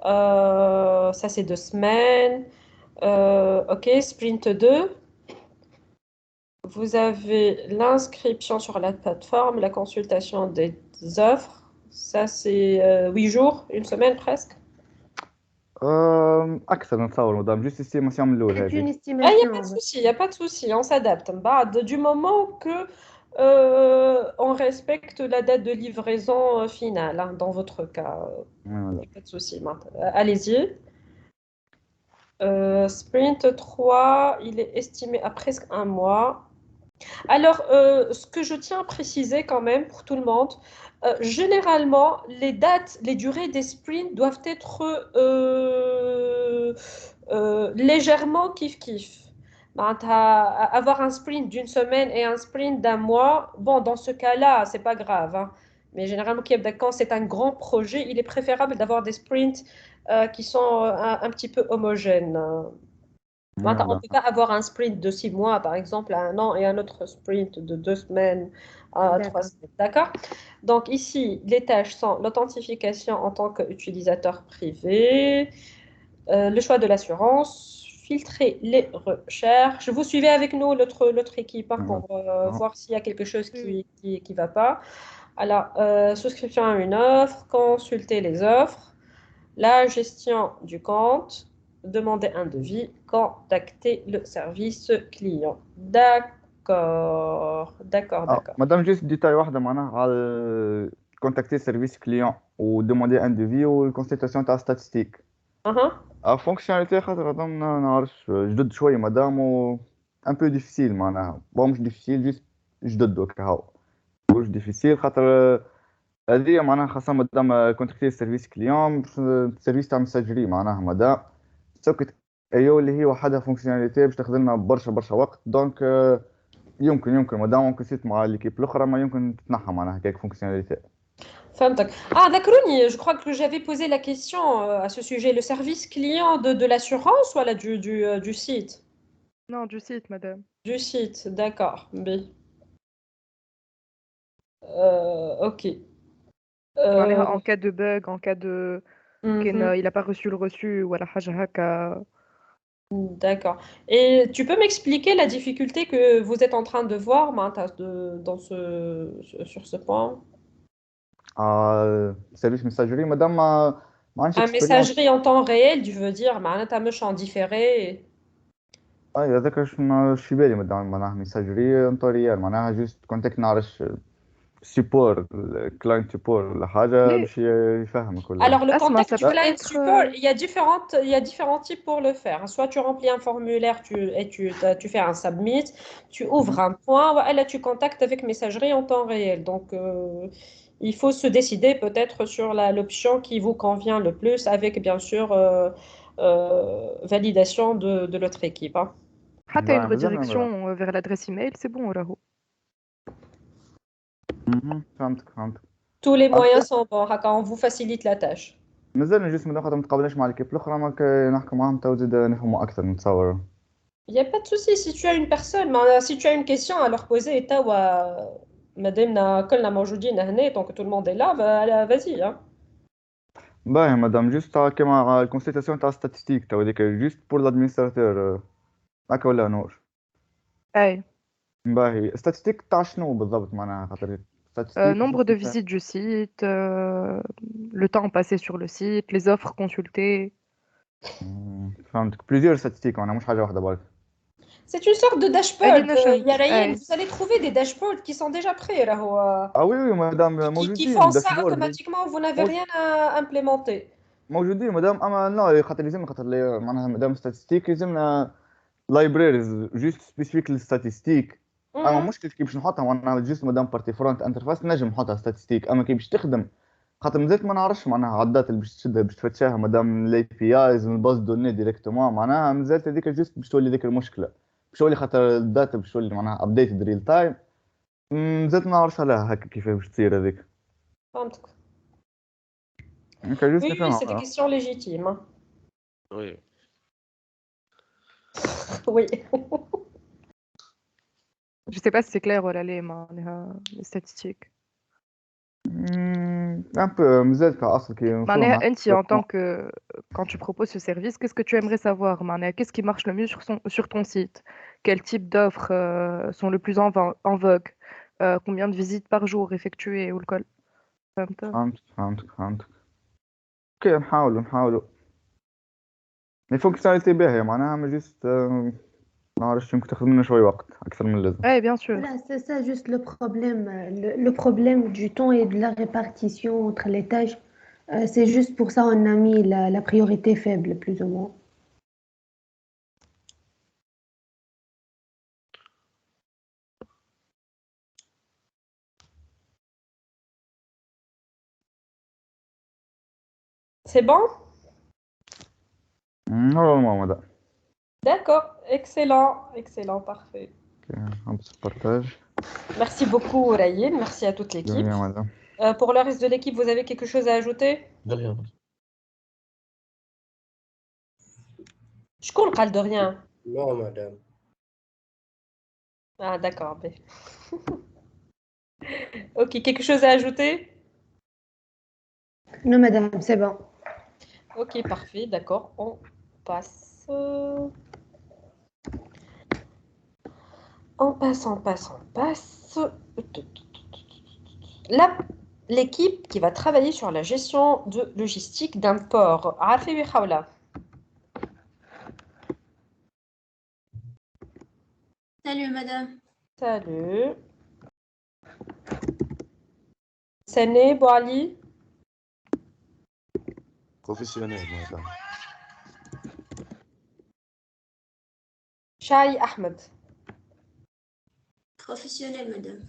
Ça, c'est 2 semaines. OK, sprint 2. Vous avez l'inscription sur la plateforme, la consultation des offres. Ça, c'est 8 jours, 1 semaine presque. اكثر نتصور مدام جوست استيماسيون من الاول C'est une هذه. Il n'y a pas de estimation. souci, il n'y a pas de souci, on s'adapte. Bah, du moment que on respecte la date de livraison finale, hein, dans votre cas, il n'y a pas de souci. Allez-y. Sprint 3, il est estimé à presque 1 mois. Alors, ce que je tiens à préciser quand même pour tout le monde, généralement, les dates, les durées des sprints doivent être légèrement kiff-kiff. Avoir un sprint d'une semaine et un sprint d'un mois, bon, dans ce cas-là, c'est pas grave, hein. Mais généralement, quand c'est un grand projet, il est préférable d'avoir des sprints qui sont un petit peu homogènes. On ne peut pas avoir un sprint de 6 mois, par exemple, à 1 an, et un autre sprint de 2 semaines à 3 D'accord. semaines. D'accord? Donc ici, les tâches sont l'authentification en tant qu'utilisateur privé, le choix de l'assurance, filtrer les recherches. Vous suivez avec nous l'autre équipe, hein, pour voir s'il y a quelque chose qui va pas. Alors, souscription à une offre, consulter les offres, la gestion du compte, demander un devis, contacter le service client. D'accord, d'accord. مدام جوست ديتاي واحده معناها على كونتاكتي سيرفيس كليون ودوموندي ان دوفي والكونسلتاسيون تاع ستاتستيك. فونكسيوناليتي خاطر هذوما ما نعرفش جدد شويه مدام و ان بو ديفيسيل معناها بون مش ديفيسيل جوست جدد هكا هاو مش ديفيسيل خاطر هذه معناها خاصة مدام كونتاكتي سيرفيس كليون سيرفيس تاع مساجري معناها مدام سوكت ايو اللي هي وحدها فونكسيوناليتي باش تاخذ لنا برشا وقت دونك يمكن مدام اون كنت مع ليكيب الاخرى ما يمكن تتنحى معناها هكاك فونكسيوناليتي. فهمتك. D'accord, je crois que j'avais posé la question à ce sujet. Le service client de l'assurance ou du site? Non, du site, madame. Du site, d'accord. B. OK. En cas de bug, en cas de... il n'a pas reçu le reçu ou à la haja haka. D'accord. Et tu peux m'expliquer la difficulté que vous êtes en train de voir sur ce point? سيرفيس مساجري مدام ما عنديش Un messagerie en temps réel, tu veux dire, معناتها مش en différé. هذاك شنو في بالي مدام معناها مساجري نطوريال معناها جوست كونتاكت نعرفش support, client support ولا حاجة باش يفهمك ولا. Alors, le contact du client support, il y a différents types pour le faire. Soit tu remplis un formulaire tu fais un submit, tu ouvres un point, et là tu contactes avec messagerie en temps réel. Donc, il faut se décider peut-être sur l'option qui vous convient le plus avec bien sûr validation de l'autre équipe, hein. حتى une redirection vers l'adresse email, c'est bon راهو. فهمتك. Tous les moyens sont bons, on vous facilite la tâche. مازال جوست من خاطر ما تقابلناش مع الكيب الاخرى ما نحكي معاهم تو زيد نفهموا اكثر نتصور. Il n'y a pas de souci si tu as une personne, si tu as une question à leur poser, madame كلنا موجودين هنا donc tout le monde est là, vas-y, hein. باهي مدام جوست كيما الكونسلتاسيون تاع ستاتستيك تو هذيك جوست بور لادمينستراتور هكا ولا نور؟ اي باهي ستاتستيك تاع شنو بالضبط معناها خاطر nombre de visites du site, le temps passé sur le site, les offres consultées. فهمتك plusieurs statistiques معناها مش حاجة واحدة برك. C'est une sorte de dashboard. Vous allez trouver des dashboards qui sont déjà prêts. Oui, madame, qui font ça automatiquement, vous n'avez rien à implémenter. موجودين مدام اما لا خاطر لازم خاطر معناها مدام ستاتستيك لازمنا لايبريريز جوست سبيسيفيك للستاتستيك. اما مشكل كي باش نحطها معناها جوست مدام بارتي فرونت انترفاس نجم نحطها ستاتستيك اما كي باش تخدم خاطر مازالت ما نعرفش معناها عدات اللي باش تشدها باش تفتشها مدام الاي بي ايز من الباز دوني ديريكتومون معناها مازالت هذيك جوست باش تولي ذيك المشكله باش تولي خاطر الداتا باش تولي معناها ابديتد ريل تايم مازالت ما نعرفش عليها هكا كيفاش باش تصير هذيك. فهمتك. Oui, c'est des questions légitimes. Oui. Oui. Je sais pas si c'est clair ou les statistiques. un peu مازال كأصل كي نخدم معناها مع انت en tant que quand tu proposes ce service, qu'est-ce que tu aimerais savoir معناها qu'est-ce qui marche le mieux sur ton site? Quel type d'offres sont le plus en vogue? Combien de visites par jour effectuées والكل فهمت؟ فهمتك اوكي نحاولوا مي فونكسيوناليتي باهية معناها ما جيست نعرفش يمكن تاخذ منا شوي وقت أكثر من اللازم. Oui, bien sûr. Voilà, c'est ça juste le problème. Le problème du temps et de la répartition entre les tâches. C'est juste pour ça on a mis la priorité faible, plus ou moins. C'est bon? Normalement madame. D'accord, excellent, parfait. Un petit partage. Merci beaucoup, Raïl. Merci à toute De l'équipe. rien madame. Pour le reste de l'équipe, vous avez quelque chose à ajouter? De rien. Je parle de rien. Non, madame. Ah, d'accord. Ok, quelque chose à ajouter? Non, madame, c'est bon. Ok, parfait, d'accord. On passe. On passe. Là, l'équipe qui va travailler sur la gestion de logistique d'un port. عارفة وين حولها؟ Salut, madame. Salut. Sané, Boali. Professionnel, madame. Chai Ahmed. Professionnel, madame.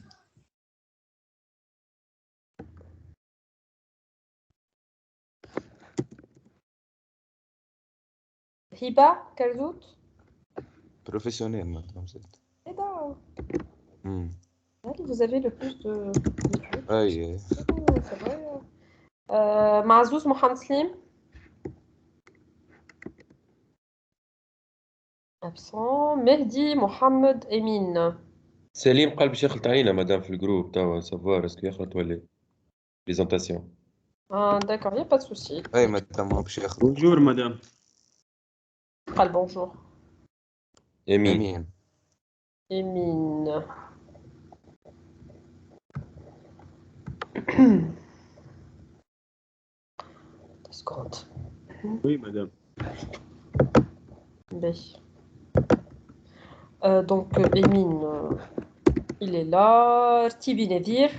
Hiba, Kalzout. Professionnel, madame. Eh ben, vous avez le plus de... Aïe. C'est vrai. Mazouz Mohamed Slim. Absent. Mehdi Mohamed Emin. سليم قال باش يخلط علينا مدام في الجروب توا سافوار اسكو يخلط ولا بريزونطاسيون. Ah, d'accord, il n'y a pas de souci. Aïe, madame, Bonjour, madame. Bonjour. Emin. Emin. Seconde. Oui, madame. Donc, Emin, il est là. Tibi Nedir.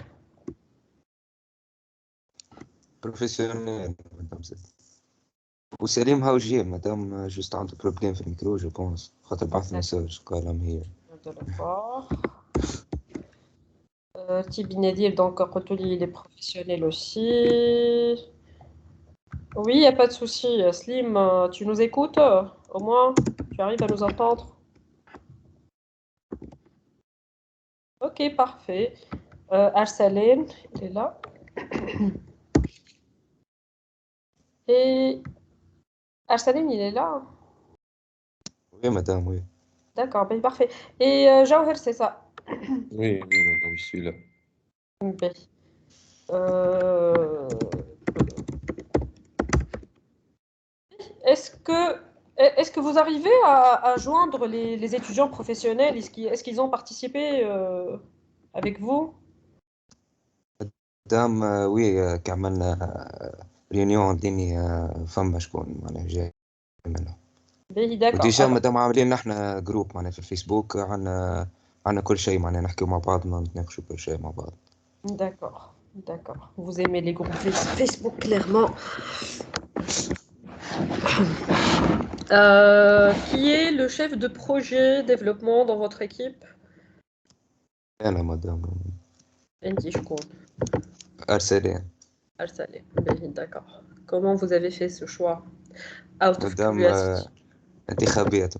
Professionnel, madame. وسليم هاو جي مدام جوست عنده بروبليم في الميكرو جو بونس خاطر بعث مساج قال I'm here. Tibi Nedir, donc Rotoli, il est professionnel aussi. Oui, il n'y a pas de souci. Slim, tu nous écoutes? Au moins, tu arrives à nous entendre? Ok, parfait. Arsalène, il est là. Et Arsalène, il est là? Oui, madame, oui. D'accord, ben parfait. Et Jawher, c'est ça? Oui, madame, je suis là. Ben. Est-ce que vous arrivez à joindre les étudiants professionnels? Est-ce qu'ils ont participé avec vous? madame oui كعملنا ريونيون ديني فما شكون معناها جاي منها. D'accord. وديجا مدام عاملين احنا جروب معناها في الفيسبوك عنا كل شيء معناها نحكيو مع بعضنا نتناقشوا كل شيء مع بعض. D'accord. Vous aimez les groupes Facebook, clairement. Qui est le chef de projet développement dans votre équipe? أنا مدام. Andy, je crois. Arsalène. Arsalène, d'accord. Comment vous avez fait ce choix? Out of مدام curiosity. انتخابات.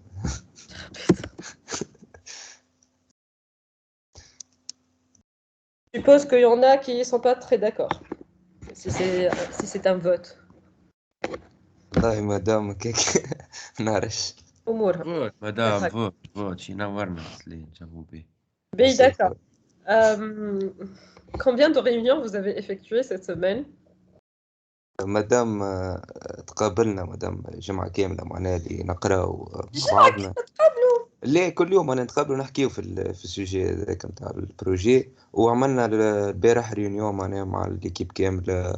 Je suppose qu'il y en a qui ne sont pas très d'accord. Si c'est un vote. والله مدام كيك نعرفش. أمورها. فوت مدام فوت شي نورنا سليم جاوبي. D'accord. Combien de réunions vous avez effectuées cette semaine? مادام تقابلنا مادام جمعة كاملة معناها اللي نقراو مع الجمعة كيف بعضنا. تقابلوا؟ لا كل يوم أنا نتقابلوا نحكيو في السوجي هذاك نتاع البروجي، وعملنا البارح ريونيون معناها مع الكيب كاملة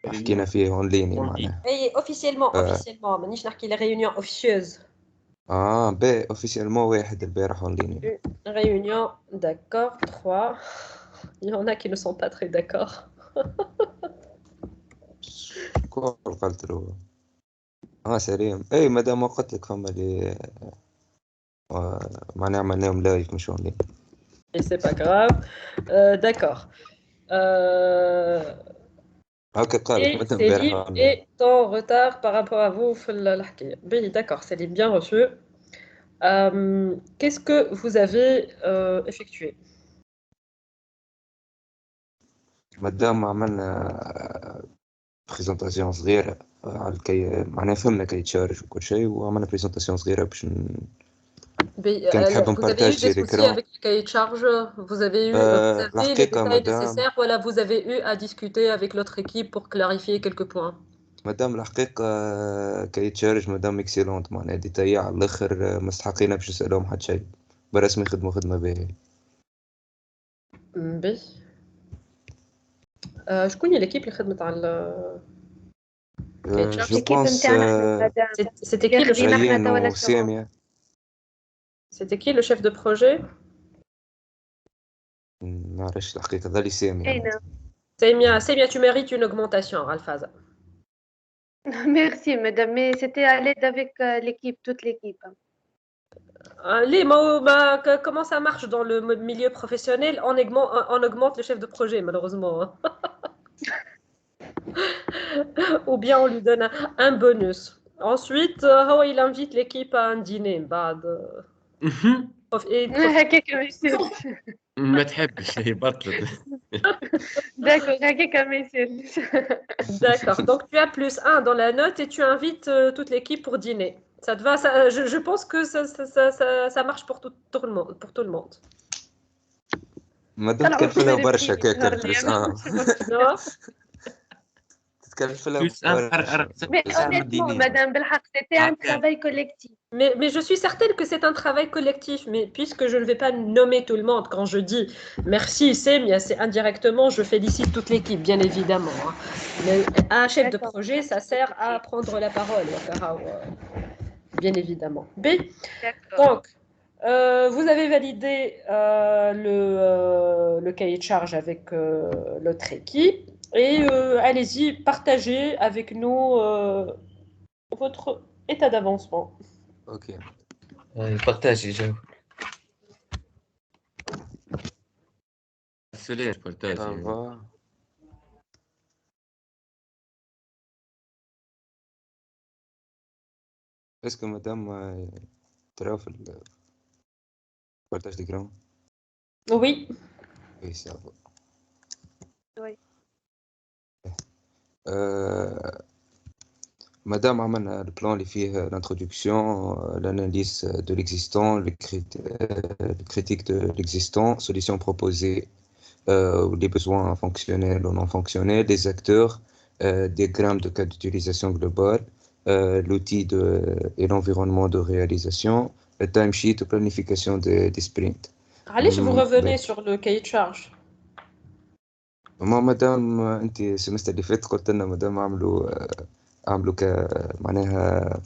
حكينا فيه اونلاين معناها. اي اوفيسيلمون مانيش نحكي لي ريونيون اوفيسيوز. باهي اوفيسيالمون واحد البارح اونلاين. Réunion, d'accord, 3. Il y en a qui ne sont pas très d'accord. كل قلت له سليم. اي مادام ما قلت لك فما اللي معناها عملناهم لايف مش اونلاين. Et c'est pas grave. D'accord. هكا قالت Et مادام Céline البارح اونلاين. est en retard par rapport à vous في الحكاية. Oui, d'accord, Céline, bien reçu. Qu'est-ce que vous avez effectué? مادام عملنا بريزونطاسيون صغيرة على الكي معناها فهمنا كي تشارج وكل شيء، وعملنا بريزونطاسيون صغيرة باش كان تحب Vous avez eu des نبارتاجي soucis l'écran. avec le cahier de charge? Vous avez eu vous avez les الحقيقة détails مادام nécessaires? Voilà, vous avez eu à discuter avec l'autre équipe pour clarifier quelques points. مادام الحقيقة كي تشارج مادام اكسيلونت معناها ديتايا على الاخر، مستحقين باش نسألهم حتى شيء برسمي خدمة باهية. بي شكون هي l'équipe اللي خدمت على cahier de charge? جو بونس C'était qui le chef? ريان وسامية. C'était qui le chef de projet? ما نعرفش الحقيقة ذا اللي سامية. Samia, tu mérites une augmentation, Alphaza. Merci, madame, mais c'était à l'aide avec l'équipe, toute l'équipe. Comment ça marche dans le milieu professionnel? On augmente le chef de projet, malheureusement. Ou bien on lui donne un bonus. Ensuite, il invite l'équipe à un dîner. هكاك ما يصيرش. ما تحبش هي بطلت. D'accord, هكاك ما يصيرش. D'accord, donc tu as +1 dans la note et tu invites toute l'équipe pour dîner. Ça te va? Je pense que ça marche pour tout le monde. مادام تكلف لها برشا كاكا +1. تكلف لها برشا. Mais honnêtement, madame Belhaq, c'était un travail collectif. Mais je suis certaine que c'est un travail collectif. Mais puisque je ne vais pas nommer tout le monde, quand je dis merci Semia, c'est indirectement, je félicite toute l'équipe, bien évidemment. Mais un chef de projet, ça sert à prendre la parole, bien évidemment. B. Donc, vous avez validé le cahier de charge avec l'autre équipe. Et allez-y, partagez avec nous votre état d'avancement. Ok. Partagez, je. سليش بارتاج. Est-ce que madame ترى في البارتاج d'écran? Oui. Oui, ça va. Oui. Madame عملنا البلان اللي فيه l'introduction, l'analyse de l'existant, le critique de l'existant, solutions proposées, les besoins fonctionnels ou non fonctionnels, les acteurs, diagramme de cas d'utilisation globale, l'outil et l'environnement de réalisation, le timesheet, planification des sprints. Allez, vous revenez sur le cahier de charge. مادام انت السمستر اللي فات قلت لنا مادام عملوا معناها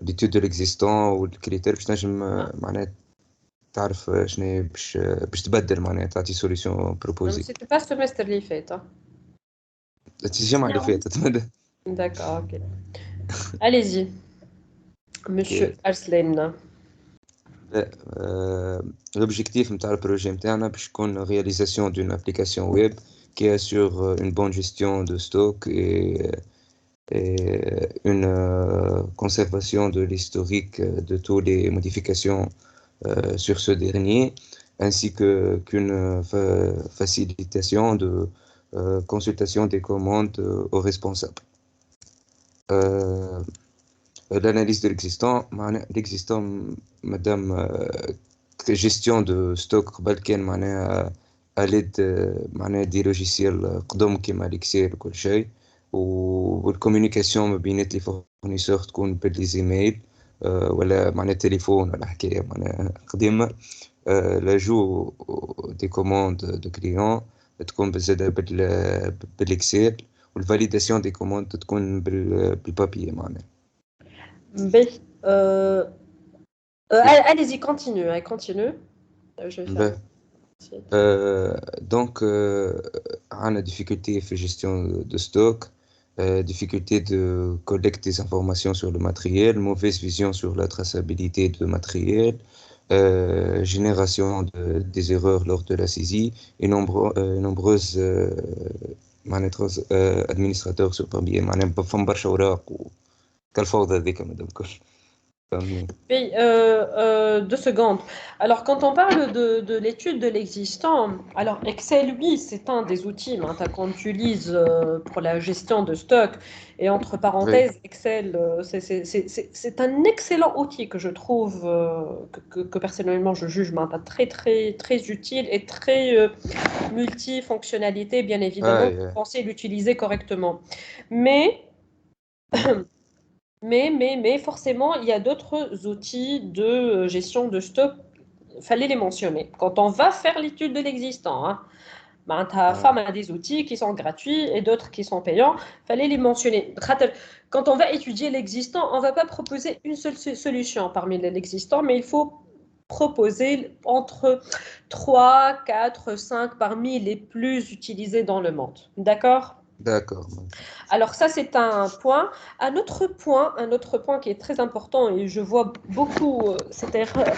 ليتود دو ليكزيستون والكريتير باش نجم معناها تعرف شنو باش تبدل معناها تعطي سوليسيون بروبوزي. C'était pas ce semestre اللي فات. الجمعة اللي فاتت. D'accord, ok. Allez-y, Monsieur Arslan. L'objectif نتاع البروجي نتاعنا باش يكون réalisation d'une application web qui assure une bonne gestion de stock et une conservation de l'historique de toutes les modifications sur ce dernier, ainsi qu'une facilitation de consultation des commandes aux responsables. L'analyse de l'existant, madame, gestion de stock balkan à l'aide des logiciels قدم كيما l'Excel وكل شيء. والكوميونيكاسيون ما بين لي فورنيسور تكون باللي زيميل ولا معناها تليفون ولا حكايه معناها قديمه. لاجو دي كوموند دو كليون تكون بزاده بالاكسل، والفاليداسيون دي كوموند تكون بالبابي معناها. Allez-y, continue. Je vais faire. Donc, on a difficulté de gestion de stock, difficulté de collecte des informations sur le matériel, mauvaise vision sur la traçabilité de matériel, génération des erreurs lors de la saisie et nombreuses administrateurs sur papier. فهم برشا أوراق وكالفوضى ذيك مدام كل. Oui, 2 secondes. Alors, quand on parle de l'étude de l'existant, alors Excel, oui, c'est un des outils qu'on utilise pour la gestion de stock. Et entre parenthèses, oui. Excel, c'est un excellent outil que je trouve, que personnellement je juge très, très, très utile et très multifonctionnalité, bien évidemment, pour penser l'utiliser correctement. Mais forcément, il y a d'autres outils de gestion de stock, il fallait les mentionner. Quand on va faire l'étude de l'existant, femme a des outils qui sont gratuits et d'autres qui sont payants, il fallait les mentionner. Quand on va étudier l'existant, on ne va pas proposer une seule solution parmi l'existant, mais il faut proposer entre 3, 4, 5 parmi les plus utilisés dans le monde. D'accord ? D'accord. Alors ça, c'est un point. Un autre point qui est très important, et je vois beaucoup cette erreur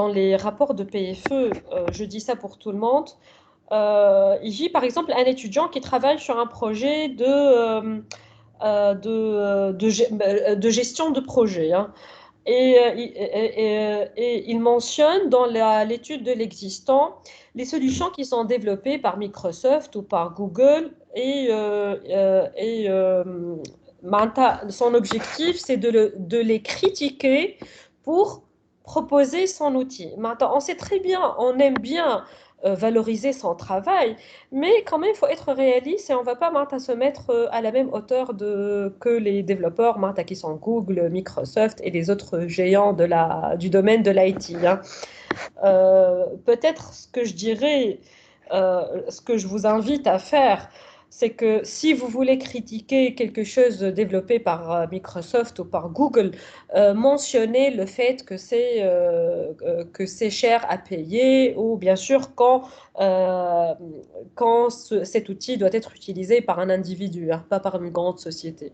dans les rapports de PFE, je dis ça pour tout le monde. Il y a par exemple un étudiant qui travaille sur un projet de gestion de projet. Hein. Et il mentionne dans l'étude de l'existant les solutions qui sont développées par Microsoft ou par Google son objectif, c'est de les critiquer pour proposer son outil. On sait très bien, on aime bien valoriser son travail, mais quand même, il faut être réaliste et on ne va pas se mettre à la même hauteur que les développeurs qui sont Google, Microsoft et les autres géants du domaine de l'IT. Hein. Peut-être ce que je dirais, ce que je vous invite à faire, c'est que si vous voulez critiquer quelque chose développé par Microsoft ou par Google, mentionnez le fait que c'est cher à payer, ou bien sûr quand cet outil doit être utilisé par un individu, hein, pas par une grande société.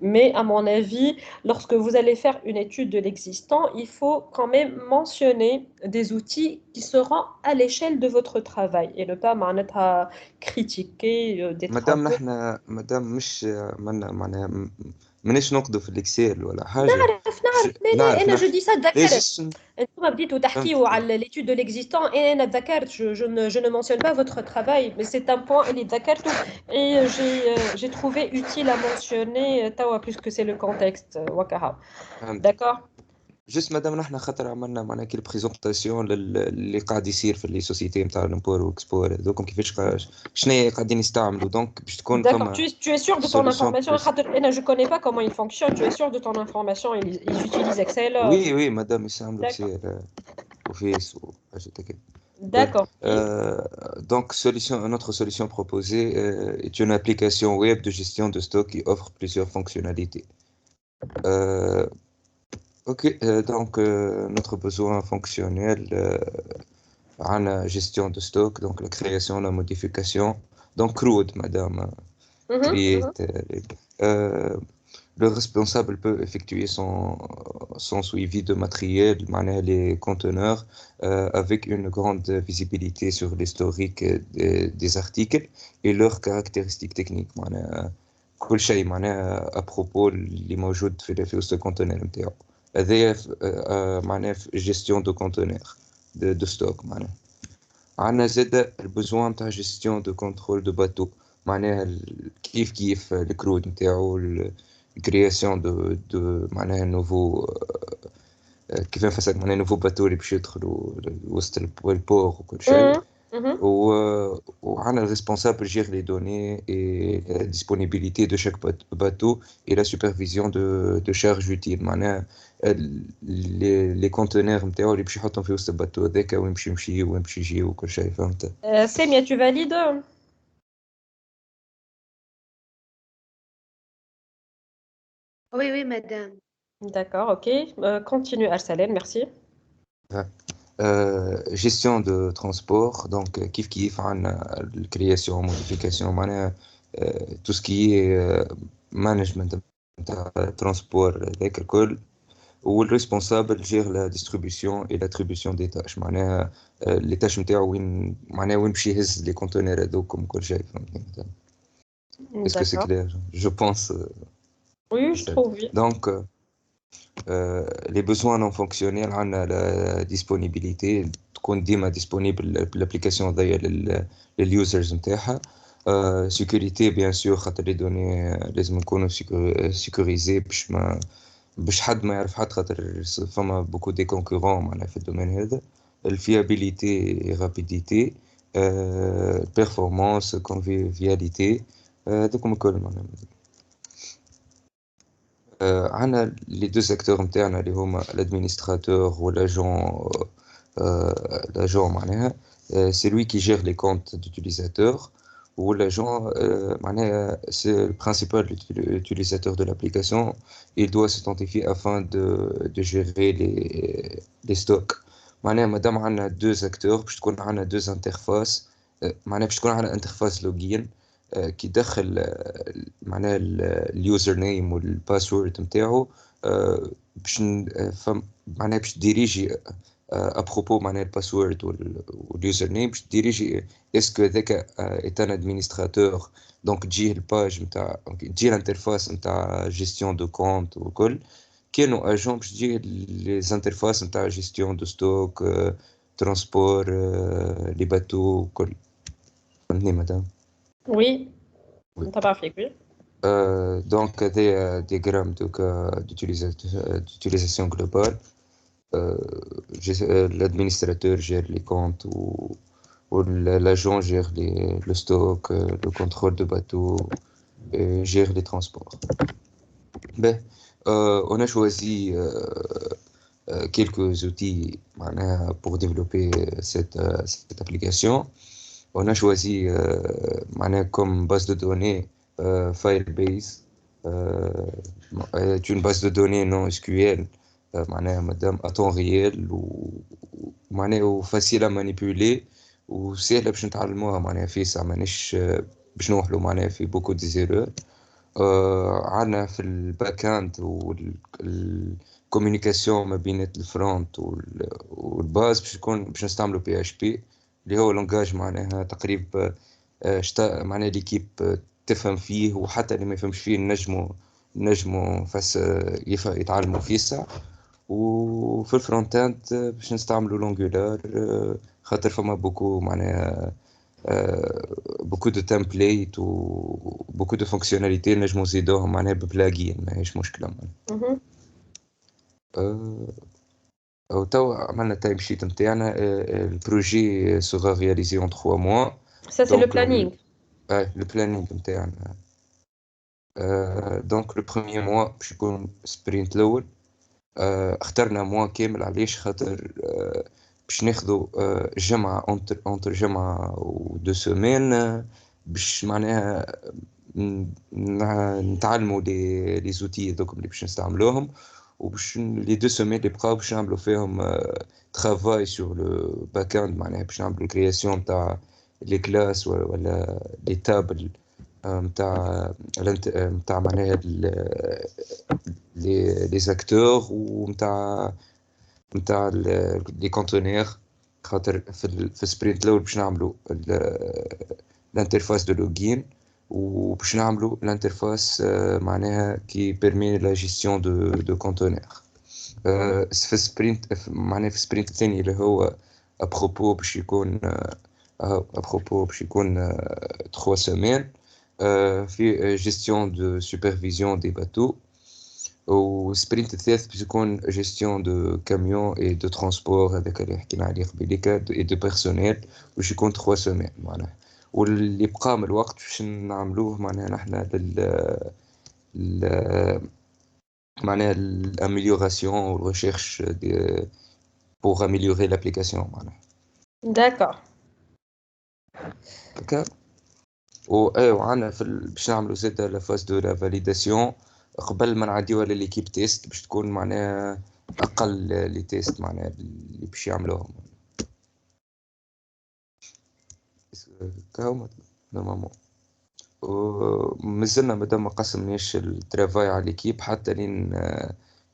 Mais à mon avis, lorsque vous allez faire une étude de l'existant, il faut quand même mentionner des outils qui seront à l'échelle de votre travail et ne pas critiquer des travaux. مدام مش مانيش نقدوا في الاكسل ولا حاجه. نعرف انا جو دي سا تذكرت انتم بديتوا تحكيوا على l'étude de l'existant et انا تذكرت je ne mentionne pas votre travail mais c'est un point اللي تذكرته et j'ai trouvé utile à mentionner توا puisque c'est le contexte وكها. D'accord. جست مادام نحن خاطر عملنا معناها كي البريزونطاسيون اللي قاعد يصير في لي سوسيتي نتاع الامبور واكسبور هذوكم كيفاش شنو قاعدين يستعملوا دونك باش تكون فما. Tu es sûr de ton information خاطر انا je connais pas comment il fonctionne. Tu es sûr de ton information? Ils utilisent Excel. Oui مادام يستعملوا Excel وفيس وحاجات هكا. D'accord. Donc notre solution proposée est une application web de gestion de stock qui offre plusieurs fonctionnalités. Ok, donc notre besoin fonctionnel en gestion de stock, donc la création, la modification, donc CRUD, madame, create. Le responsable peut effectuer son suivi de matériel, les conteneurs, avec une grande visibilité sur l'historique des articles et leurs caractéristiques techniques. كل شيء à propos اللي موجود في وسط الكونتينر نتاعو. هذايا معناها جيستيون دو كونتينر دو ستوك. معناها عندنا زاد البوزوان تاع جيستيون دو كونترول دو باتو، معناها كيف الكرود نتاعو، الكرياسيون دو معناها نوفو كيف نفسر معناها نوفو باتو اللي باش يدخلوا وسط البور وكل شيء. وعندنا le responsable gère les données et la disponibilité de chaque bateau et la supervision de charge utile. معناها les conteneurs نتاعو اللي باش يحطهم في وسط الباتو هذاك وين باش يمشي وين باش يجي وكل شيء فهمت. Semia, tu valides? Oui, oui, madame. D'accord, ok. Continue, Arsalem, merci. Gestion de transport, donc kiff création, modification, tout ce qui est management de transport avec الكل où le responsable gère la distribution et l'attribution des tâches. Les tâches نتاعو وين باش يهز les conteneurs هذوكم كل شيء فهمتني. Est-ce que c'est clair? Je pense. Oui, je trouve, oui. Donc, les besoins non fonctionnels, on a la disponibilité, تكون ديما disponible l'application ضيّة للusers نتاعها. Sécurité, bien sûr, خاطر les données لازم نكونوا sécurisées باش حد ما يعرف حد خاطر فما beaucoup des concurrents معناها في الدومين هذا. الفيابيليتي et rapidité, performance, convivialité, هذوكم الكل معناها. عندنا les deux acteurs نتاعنا اللي هما l'administrateur ou l'agent معناها c'est lui qui gère les comptes d'utilisateurs ou l'agent معناها c'est le principal utilisateur de l'application. Il doit s'identifier afin de gérer les stocks. معناها مادام عندنا deux acteurs باش تكون عندنا deux interfaces. معناها باش تكون عندنا interface login كي يدخل معناها اليوزر نيم والباسورد نتاعو باش معناها باش ديريجي ابروبو معناها الباسورد واليوزر نيم باش ديريجي اسكو ذاك est un administrateur دونك تجيه الباج نتاع تجي الانترفاس نتاع جيستيون دو كونت وكل كانوا اجون باش تجي لي انترفاس نتاع جيستيون دو ستوك ترانسبور لي باتو وكل فهمتني مدام. Oui, t'as fait, oui. Donc, des diagrammes d'utilisation globale. L'administrateur gère les comptes ou l'agent gère le stock, le contrôle de bateau et gère les transports. Ben, on a choisi quelques outils pour développer cette application. On a choisi comme base de données Firebase, une base de données non SQL, à temps réel ou facile à manipuler وسهلة باش نتعلموها معناها فيسع مانيش باش نوحلو معناها في beaucoup des erreurs. عندنا في الباك اند والكوميونيكاسيون ما بين الفرونت والباز باش نستعملوا PHP اللي هو لونجاج معناها تقريبا معناها ليكيب تفهم فيه وحتى اللي ما يفهمش فيه نجموا يتعلموا فيه ساعة. وفي الفرونت اند باش نستعملوا لونجولار خاطر فما بوكو معناها بوكو دو تمبليت و بوكو دو فونكسيوناليتي نجموا نزيدوهم معناها ببلاجين ماهيش مشكلة معناها. وتوا عملنا تايم شيت نتاعنا. البروجي sera réalisé en 3 mois. Ça c'est le planning. Le planning نتاعنا. Donc le premier mois باش يكون سبرينت الأول. اخترنا موا كامل علاش خاطر باش ناخذوا جمعة entre جمعة و 2 semaines باش معناها نتعلموا لي زوتي هذوك اللي باش نستعملوهم وباش لي 2 semaines اللي بقاو باش نعملوا فيهم travail sur le back-end معناها باش نعملوا création تاع لي كلاس ولا لي تابل نتاع معناها لي زاكتور ونتاع لي كونتينر خاطر في السبرينت الاول باش نعملوا الانترفاس دو لوجين وباش نعملوا الانترفاس معناها كي بيرمي لا جيستيون دو كونتينر. في السبرينت معناها في السبرينت الثاني اللي هو ابروبو باش يكون 3 semaines في gestion de supervision des bateaux والسبرينت الثالث باش يكون جيستيون دو كاميون اي دو ترونسبور، هذاك اللي حكينا عليه قبيليك، اي دو بيرسونيل، باش يكون 3 سيمين معناها. واللي بقى من الوقت باش نعملوه معناها نحنا معناها l'amélioration ou recherche pour améliorer l'application معناها. D'accord. هكا. وعندنا باش نعملوا زاد لا فاز دو لا فاليداسيون قبل ما نعديوها لليكيب تيست، باش تكون معناها اقل لي تيست معناها اللي باش يعملوهم. كهما نورمالمون مازلنا مادام ما قسمناش الترافاي على ليكيب حتى لين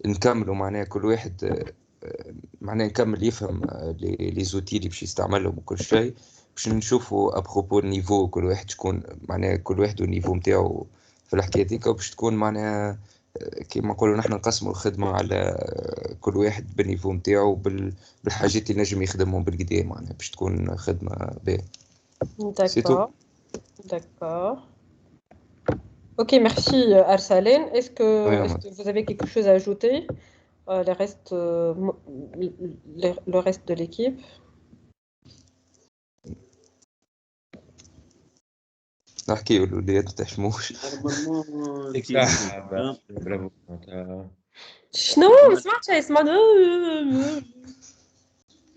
نكملوا معناها كل واحد معناها نكمل يفهم لي زوتي اللي باش يستعملهم وكل شيء، باش نشوفوا ابروبو النيفو كل واحد شكون معناها كل واحد والنيفو نتاعو في الحكايه ديك، باش تكون معناها كيما نقولوا نحن نقسموا الخدمه على كل واحد بالنيفو نتاعو بالحاجات اللي نجم يخدمهم بالقدا معناها باش تكون خدمه باهيه. D'accord. D'accord. Ok, merci Arsalène. Est-ce que vous avez quelque chose à ajouter? Le reste de l'équipe? نحكي الولاد تحشموش. برافو. شنو ما سمعتش اسمع.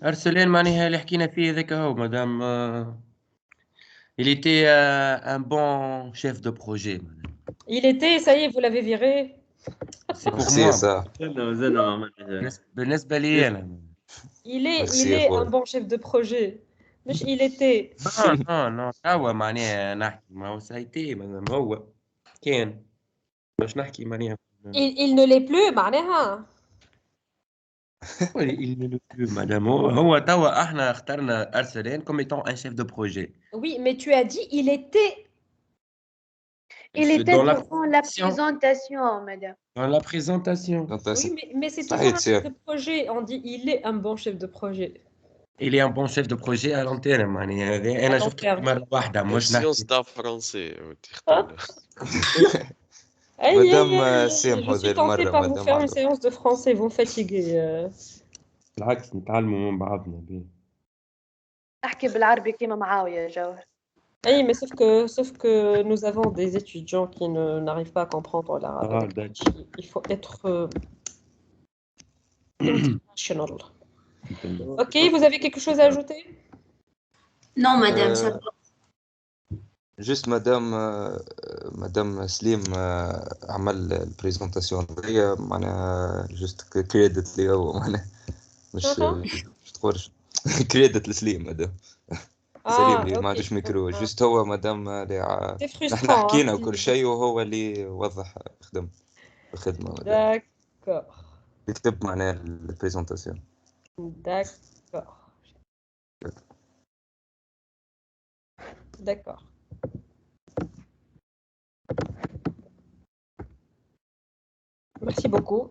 أرسلان معناها اللي حكينا فيه ذاك هو مدام il était un bon chef de projet. Il était, ça y est, vous l'avez viré. C'est pour moi. ça. بالنسبة لي أنا. Il est un bon chef de projet. مش il était. non توا معناها نحكي ما هو سايتي مادام هو كان باش نحكي معناها. Il ne l'est plus معناها. Il ne l'est plus مادام هو توا احنا اخترنا أرسلان comme étant un chef de projet. Oui, mais tu as dit il était. Il était dans la présentation, madame. Dans la présentation. Oui, mais c'est toujours un chef de projet. On dit il est un bon chef de projet. Il est un bon chef de projet à long terme. يعني أنا شفته مرة واحدة مش نحكي. سيونس تاع فرنسي. مدام سامحوا Je suis tentée par vous faire une séance de français. Vous me fatiguez. بالعكس نتعلموا من بعضنا بيه. أحكي بالعربي كيما معاوية جوهر. Oui, mais sauf que nous avons des étudiants qui n'arrivent pas à comprendre l'arabe. Il faut être international. Ok, vous avez quelque chose à ajouter? Non, madame, ça va. Juste madame سليم عمل البريزنتاسيون هي معناها جست كريدت لي هو معناها مش تقولش كريدت لسليم مدام سليم اللي ما عندوش ميكرو جست هو مدام اللي نحن حكينا وكل شيء وهو اللي وضح الخدمة داكور يكتب معناها البريزنتاسيون D'accord. Merci beaucoup.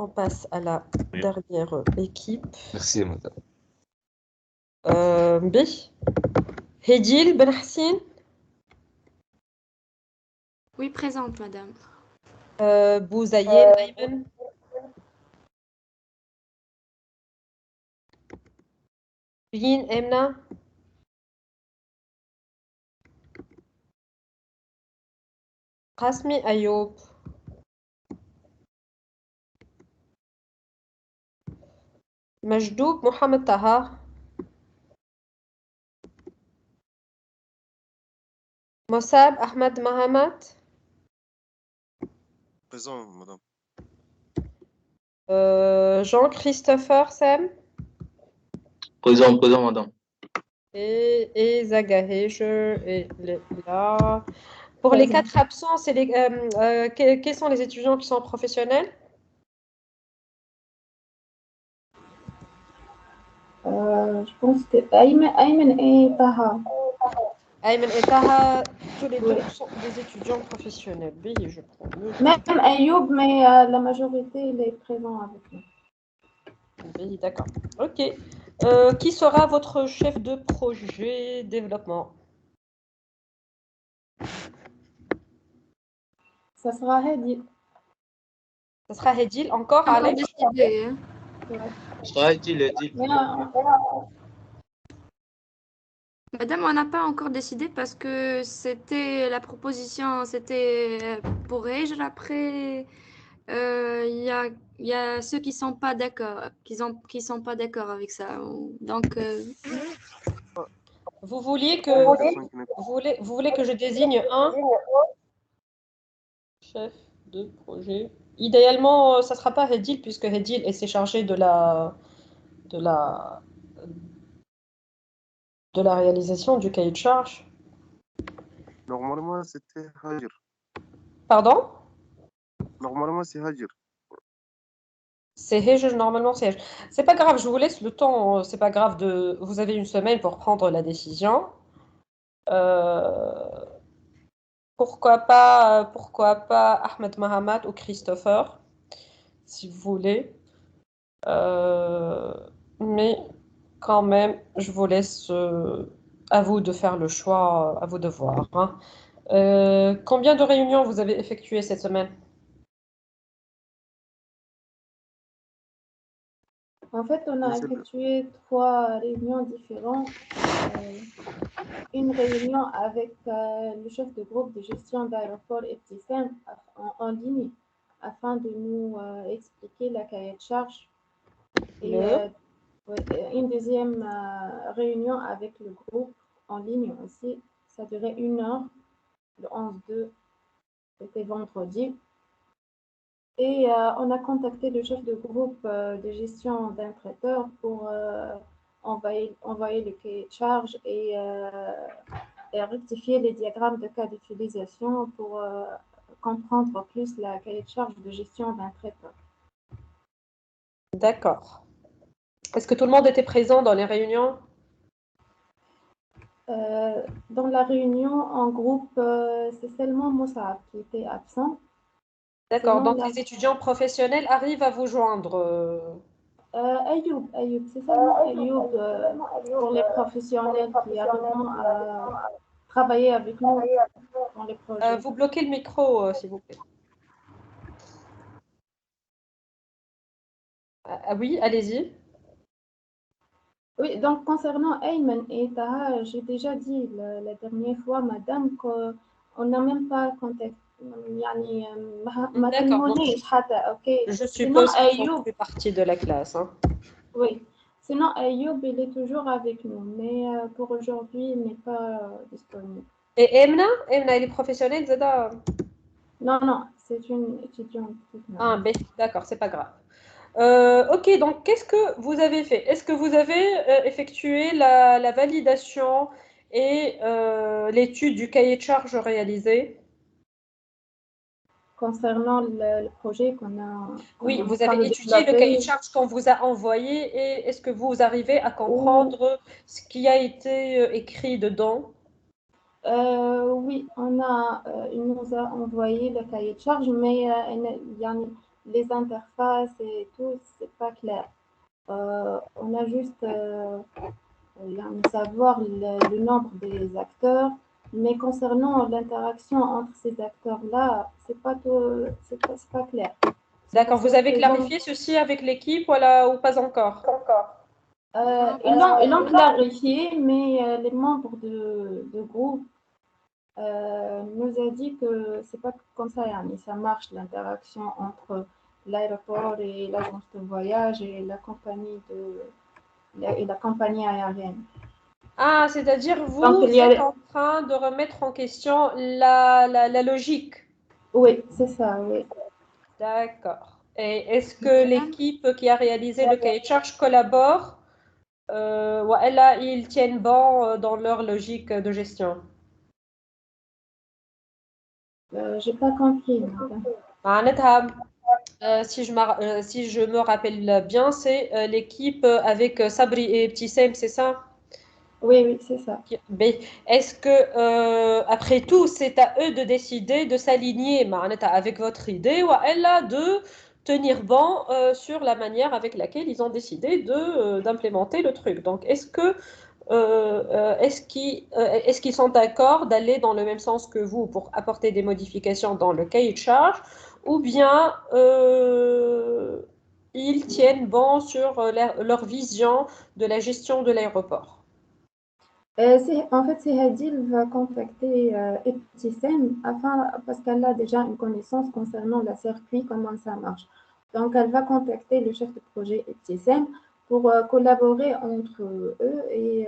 On passe à la dernière équipe. Merci, madame. B. Hedil Ben Hassin. Oui, présente, madame. Bouzaïen Ayman. Bin Emna. Qasmi Ayoub. Majdoub Mohamed Taha. Mossab Ahmed Mahamat. Présent, madame. Jean-Christopher Sem. Présent, madame. Et Zagahesh est là. Pour les 4 absents, quels sont les étudiants qui sont professionnels? Je pense que Ayman et Taha. Ayman et Taha, tous les deux sont des étudiants professionnels. Oui, je prends. Même Ayoub, mais la majorité, il est présent avec nous. Oui, d'accord. Ok. Qui sera votre chef de projet développement? Ça sera Hedil. Ça sera Hedil encore, Pas encore Alex? décidé. Hein. Mais, Madame, on n'a pas encore décidé parce que c'était la proposition, c'était pour Hejr. Après, il y a ceux qui sont pas d'accord, qui sont pas d'accord avec ça. Donc, Vous voulez que vous voulez que je désigne un chef de projet. Idéalement, ça sera pas Hedil puisque Hedil s'est chargé de la réalisation du cahier de charge. Normalement, c'était Hajr. Pardon? Normalement, c'est Hajr. C'est Hejr, normalement c'est Hejr. C'est pas grave, je vous laisse le temps. C'est pas grave de. Vous avez une semaine pour prendre la décision. Pourquoi pas Ahmed Mahamat ou Christopher, si vous voulez. Mais quand même, je vous laisse à vous de faire le choix, à vous de voir. Hein. Combien de réunions vous avez effectuées cette semaine? en fait, on a effectué 3 réunions différentes. Une réunion avec le chef de groupe de gestion d'aéroport Eptisem en ligne afin de nous expliquer la cahier de charge. Et une deuxième réunion avec le groupe en ligne aussi. Ça durait 1 heure, le 11/2, c'était vendredi. Et on a contacté le chef de groupe de gestion d'un traiteur pour envoyer le cahier de charge et rectifier les diagrammes de cas d'utilisation pour comprendre plus la cahier de charge de gestion d'un traiteur. D'accord. Est-ce que tout le monde était présent dans les réunions? Dans la réunion en groupe, c'est seulement Moussa qui était absent. D'accord, donc les étudiants professionnels arrivent à vous joindre. Ayoub, c'est seulement Ayoub pour les professionnels qui arriveront à travailler avec nous dans les projets. Vous bloquez le micro, s'il vous plaît. Ah oui, allez-y. Oui, donc concernant Ayman et Taha, j'ai déjà dit la dernière fois, madame, qu'on n'a même pas contacté. D'accord, je suppose qu'ils font plus partie de la classe. Hein. Oui, sinon Ayoub, il est toujours avec nous, mais pour aujourd'hui, il n'est pas disponible. Et Emna, elle est professionnelle, Zada? Non, c'est une étudiante. Ah, ben, d'accord, c'est pas grave. Ok, donc qu'est-ce que vous avez fait? Est-ce que vous avez effectué la validation et l'étude du cahier de charge réalisé? Concernant le projet qu'on a... Oui, vous avez étudié le cahier de charge qu'on vous a envoyé et est-ce que vous arrivez à comprendre ce qui a été écrit dedans? Oui, il nous a envoyé le cahier de charge, mais les interfaces et tout, c'est pas clair. On a juste savoir le nombre des acteurs, mais concernant l'interaction entre ces acteurs-là, c'est pas clair. D'accord, vous avez clarifié ceci avec l'équipe ou pas encore? Ils l'ont clarifié, mais les membres de groupe nous a dit que c'est pas comme ça, ça marche l'interaction entre l'aéroport et l'agence de voyage et la compagnie aérienne. Ah, c'est-à-dire vous êtes en train de remettre en question la logique. Oui, c'est ça, oui. D'accord. Et est-ce que l'équipe qui a réalisé le cahier de charge collabore ou ils tiennent bon dans leur logique de gestion? J'ai pas compris. Si je me rappelle bien, c'est l'équipe avec Sabri et Ptissem, c'est ça? Oui, c'est ça. Est-ce que, après tout, c'est à eux de décider de s'aligner avec votre idée ou de tenir bon sur la manière avec laquelle ils ont décidé d'implémenter le truc? Donc, est-ce qu'ils sont d'accord d'aller dans le même sens que vous pour apporter des modifications dans le cahier de charge ou bien ils tiennent bon sur leur vision de la gestion de l'aéroport? En fait, c'est Hadil va contacter Eptisem parce qu'elle a déjà une connaissance concernant le circuit, comment ça marche. Donc, elle va contacter le chef de projet Eptisem pour collaborer entre eux et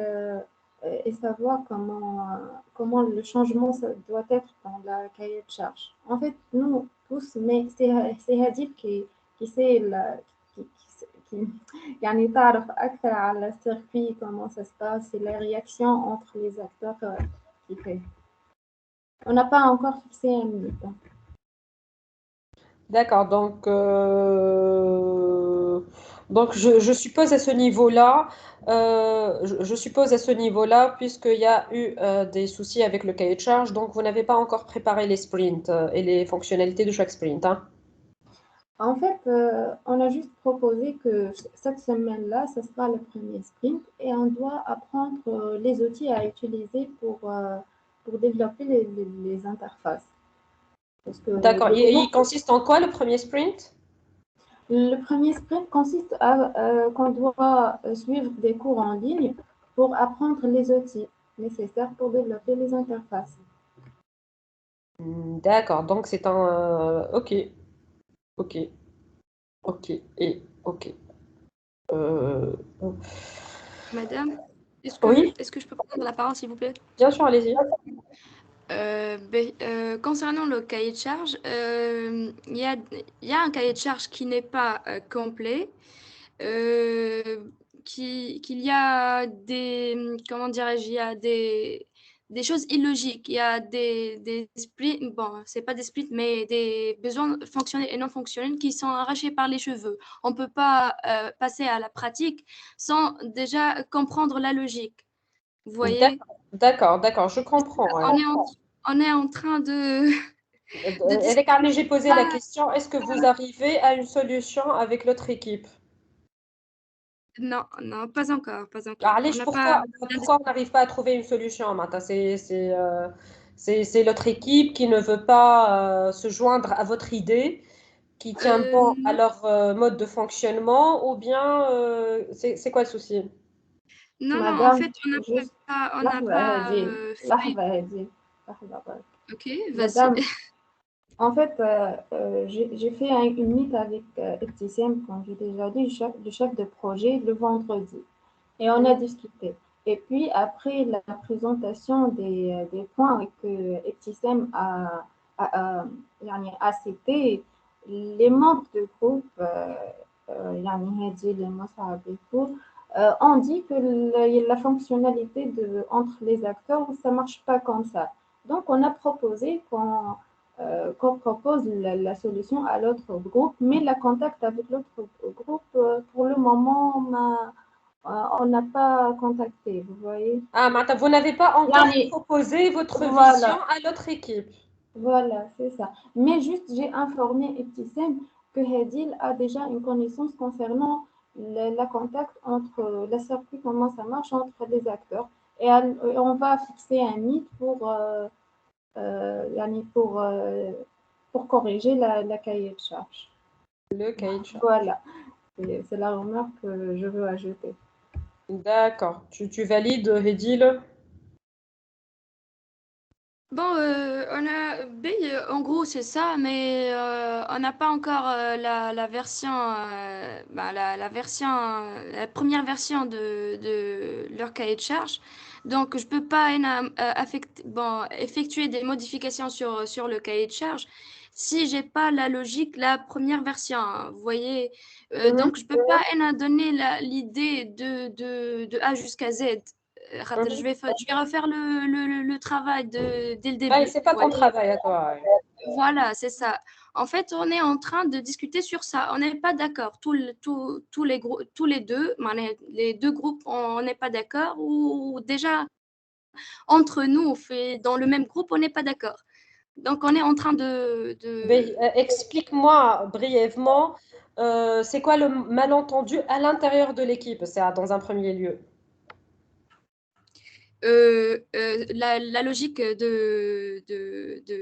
savoir comment le changement ça doit être dans la cahier de charge. En fait, nous tous, mais c'est Hadil qui sait qui يعني تعرف أكثر على السيركوي comment ça se passe et les réactions entre les acteurs qui fait. On n'a pas encore fixé un minute. D'accord, donc je suppose à ce niveau-là, je suppose à ce niveau-là, puisqu'il y a eu des soucis avec le cahier de charge, donc vous n'avez pas encore préparé les sprints et les fonctionnalités de chaque sprint, hein? En fait, on a juste proposé que cette semaine-là, ce sera le premier sprint et on doit apprendre les outils à utiliser pour développer les interfaces. D'accord, il consiste en quoi le premier sprint? Le premier sprint consiste à qu'on doit suivre des cours en ligne pour apprendre les outils nécessaires pour développer les interfaces. D'accord, donc c'est un... ok, ok. Madame, Oui, est-ce que je peux prendre la parole, s'il vous plaît? bien sûr, allez-y. Concernant le cahier de charge, il y a un cahier de charge qui n'est pas complet, qu'il y a comment dirais-je, il y a des choses illogiques, il y a des splits, bon, c'est pas des splits, mais des besoins fonctionnels et non fonctionnels qui sont arrachés par les cheveux. On ne peut pas passer à la pratique sans déjà comprendre la logique. Vous voyez? D'accord, je comprends. On est en train de Avec Arlie, j'ai posé la question, est-ce que vous arrivez à une solution avec l'autre équipe? Non, pas encore. Arlie, pourquoi on n'arrive pas à trouver une solution maintenant? C'est l'autre équipe qui ne veut pas se joindre à votre idée, qui tient bon à leur mode de fonctionnement, ou bien c'est quoi le souci? Non, en Madame, fait, on n'a pas fait... Ok, vas-y. Madame, en fait, j'ai fait une meet avec Eptisem, comme j'ai déjà dit, le chef de projet, le vendredi. Et on a discuté. Et puis, après la présentation des points que Eptisem a cités, les membres du groupe, يعني هذه المصعب et tout, ont dit que la fonctionnalité entre les acteurs, ça ne marche pas comme ça. Donc, on a proposé qu'on propose la solution à l'autre groupe, mais la contact avec l'autre groupe, pour le moment, on n'a pas contacté, vous voyez. Ah, Martha, vous n'avez pas encore proposé votre vision à l'autre équipe. Voilà, c'est ça. Mais juste, j'ai informé Eptisem que Hadil a déjà une connaissance concernant la contact entre le circuit, comment ça marche entre les acteurs. Et on va fixer un meet pour corriger la cahier de charge. Le cahier de charge. Voilà, c'est la remarque que je veux ajouter. D'accord. Tu valides, Hedil? Bon, en gros, c'est ça, mais on n'a pas encore la version, la première version de leur cahier de charge. Donc, je ne peux pas effectuer des modifications sur le cahier de charge si je n'ai pas la logique, la première version, hein, vous voyez. Donc, je ne peux pas donner l'idée de A jusqu'à Z. Je vais refaire le travail dès le début. Ouais, c'est pas ton travail à toi. Voilà, c'est ça. En fait, on est en train de discuter sur ça. On n'est pas d'accord. Tous les deux, les deux groupes, on n'est pas d'accord. Ou déjà, entre nous, dans le même groupe, on n'est pas d'accord. Donc, on est en train de... Explique-moi brièvement, c'est quoi le malentendu à l'intérieur de l'équipe, c'est dans un premier lieu? la logique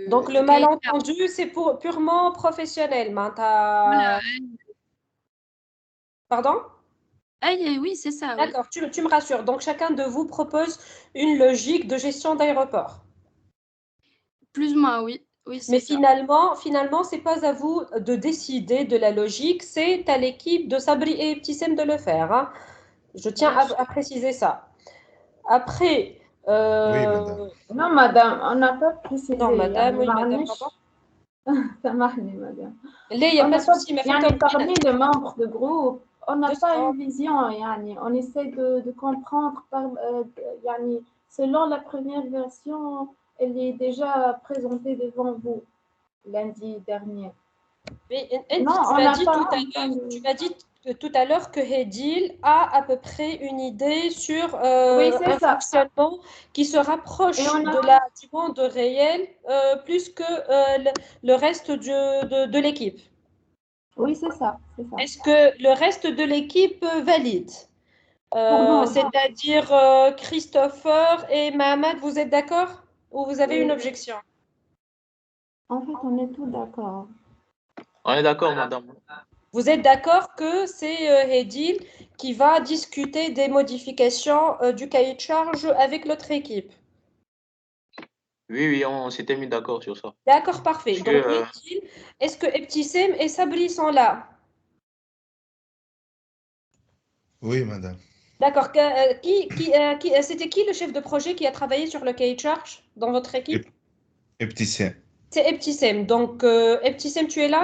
Donc, le malentendu, c'est purement professionnel. Voilà. Pardon? Oui, c'est ça, oui. D'accord, tu me rassures. Donc, chacun de vous propose une logique de gestion d'aéroport. Plus ou moins, oui. Oui, c'est Mais ça. finalement, c'est pas à vous de décider de la logique, c'est à l'équipe de Sabri et Ibtissem de le faire, hein. Je tiens à préciser ça. Après, Oui, madame. Non, madame, on n'a pas précisé. Non, madame, oui, madame, معلش. pardon. سامحني, madame. Là, il n'y a On pas n'a de pas, souci, mais يعني parmi les membres de groupe, on n'a pas Doucement. une vision, يعني on essaie de comprendre يعني selon la première version, elle est déjà présentée devant vous lundi dernier. Mais Non, tu on m'as n'a dit pas tout à l'heure que Hedil a à peu près une idée sur Oui, c'est un ça. fonctionnement qui se rapproche Et on a- du monde réel plus que le reste de l'équipe. Oui, c'est ça. Est-ce que le reste de l'équipe valide? Non. C'est-à-dire Christopher et Mohamed, vous êtes d'accord? Ou vous avez Oui. une objection? En fait, on est tous d'accord. On est d'accord, madame. Vous êtes d'accord que c'est Hedil qui va discuter des modifications du cahier de charge avec l'autre équipe? Oui, on s'était mis d'accord sur ça. D'accord, parfait. Parce Donc, que, Hedil, est-ce que Ebtissem et Sabri sont là? Oui, madame. D'accord. C'était qui le chef de projet qui a travaillé sur le cahier de charge dans votre équipe? Ibtissem. C'est Ebtissem. Donc, Ebtissem, tu es là?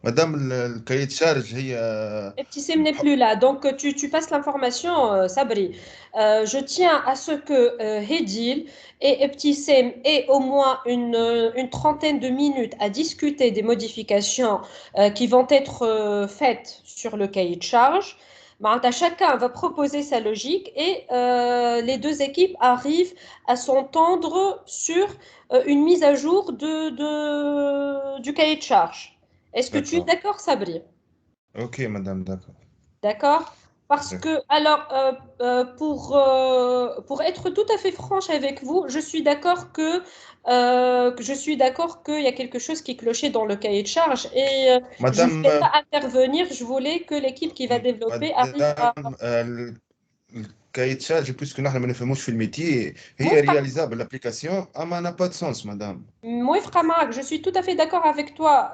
Madame, le cahier de charge, هي Ebtissem n'est plus là, donc tu passes l'information, Sabri. Je tiens à ce que Hedil et Ebtissem aient au moins une trentaine de minutes à discuter des modifications qui vont être faites sur le cahier de charge. Chacun va proposer sa logique et les deux équipes arrivent à s'entendre sur une mise à jour du cahier de charge. Est-ce que tu es d'accord, Sabri? Ok, madame, d'accord. D'accord? Parce que, alors, pour être tout à fait franche avec vous, je suis d'accord qu'il y a quelque chose qui clochait dans le cahier de charge et je ne voulais pas intervenir, je voulais que l'équipe qui va développer arrive à... مدام الكاية تشارج بويسكو نحن ما نفهموش في الميتي هي رياليزابل لابليكاسيون اما n'a pas de sens madame. Moi, Framark, je suis tout à fait d'accord avec toi.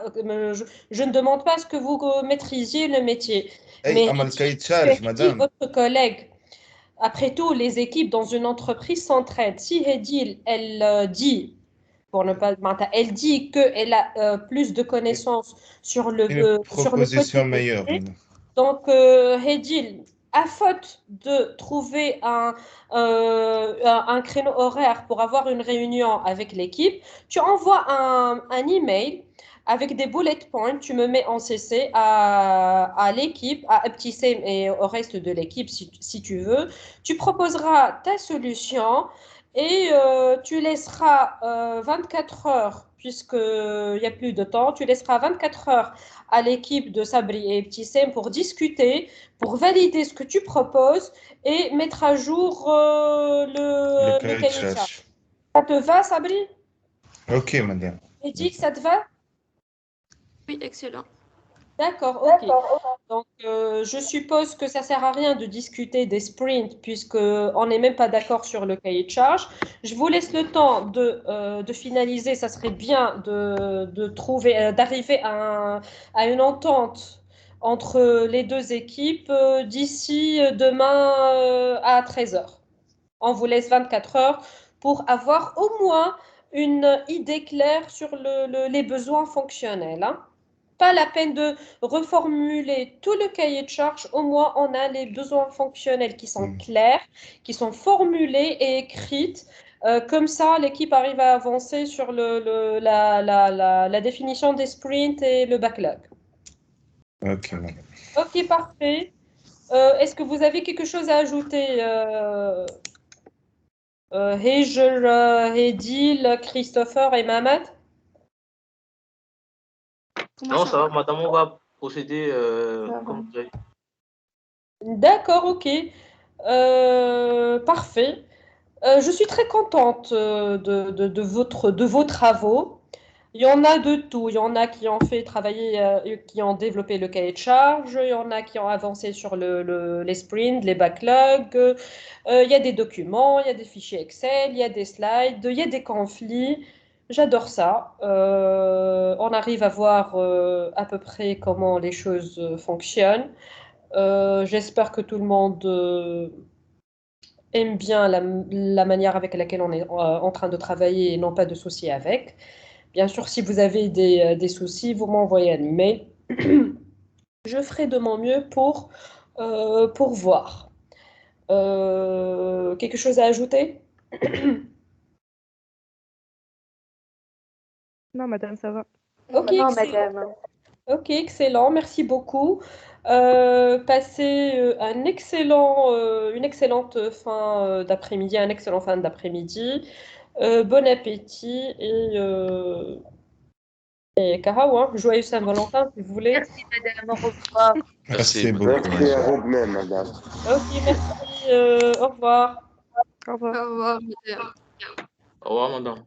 Je ne demande pas à ce que vous maîtrisiez le métier. Mais اما الكاية تشارج Hedil, madame. votre collègue, après tout, les équipes dans une entreprise s'entraident. Si Hedil, elle dit, pour ne pas elle dit qu'elle a plus de connaissances sur Une sur le côté proposition meilleure. métier, donc Hedil, à faute de trouver un créneau horaire pour avoir une réunion avec l'équipe, tu envoies un email avec des bullet points, tu me mets en CC à l'équipe, à Ebtissem et au reste de l'équipe si tu veux. Tu proposeras ta solution et tu laisseras 24 heures, puisqu'il n'y a plus de temps, tu laisseras 24 heures à l'équipe de Sabri et Ebtissem pour discuter, pour valider ce que tu proposes et mettre à jour le cahier de charge. Ça te va, Sabri? Ok, madame. Edith, ça te va? Oui, excellent. D'accord, ok. Donc, je suppose que ça ne sert à rien de discuter des sprints puisqu'on n'est même pas d'accord sur le cahier de charge. Je vous laisse le temps de finaliser. Ça serait bien d'arriver à une entente entre les deux équipes d'ici demain à 13h. On vous laisse 24 heures pour avoir au moins une idée claire sur les besoins fonctionnels, hein. Pas la peine de reformuler tout le cahier de charge, au moins on a les besoins fonctionnels qui sont clairs, qui sont formulés et écrits. Comme ça, l'équipe arrive à avancer sur la définition des sprints et le backlog. Ok, madame. Ok, parfait. Est-ce que vous avez quelque chose à ajouter, Heger, Hedil, Christopher et Mohamed? Non, ça va, madame, on va procéder comme vous avez. D'accord, ok. Parfait. Je suis très contente de vos travaux. Il y en a de tout. Il y en a qui ont fait travailler, qui ont développé le cahier de charge. Il y en a qui ont avancé sur les sprints, les backlogs. Il y a des documents, il y a des fichiers Excel, il y a des slides, il y a des conflits. J'adore ça. On arrive à voir à peu près comment les choses fonctionnent. J'espère que tout le monde aime bien la manière avec laquelle on est en train de travailler et non pas de soucis avec. Bien sûr, si vous avez des soucis, vous m'envoyez un email. Je ferai de mon mieux pour voir. Quelque chose à ajouter? Non, madame, ça va. Ok, Non, excellent. madame. Ok, excellent. Merci beaucoup. Passez une excellente fin d'après-midi, un excellent fin d'après-midi. Bon appétit et Cahao, hein. Joyeux Saint-Valentin si vous voulez. Merci, madame. Au revoir. Merci madame. beaucoup. Merci à vous de même, madame. Ok, merci. Au revoir. Au revoir. Au revoir, madame. Au revoir, madame.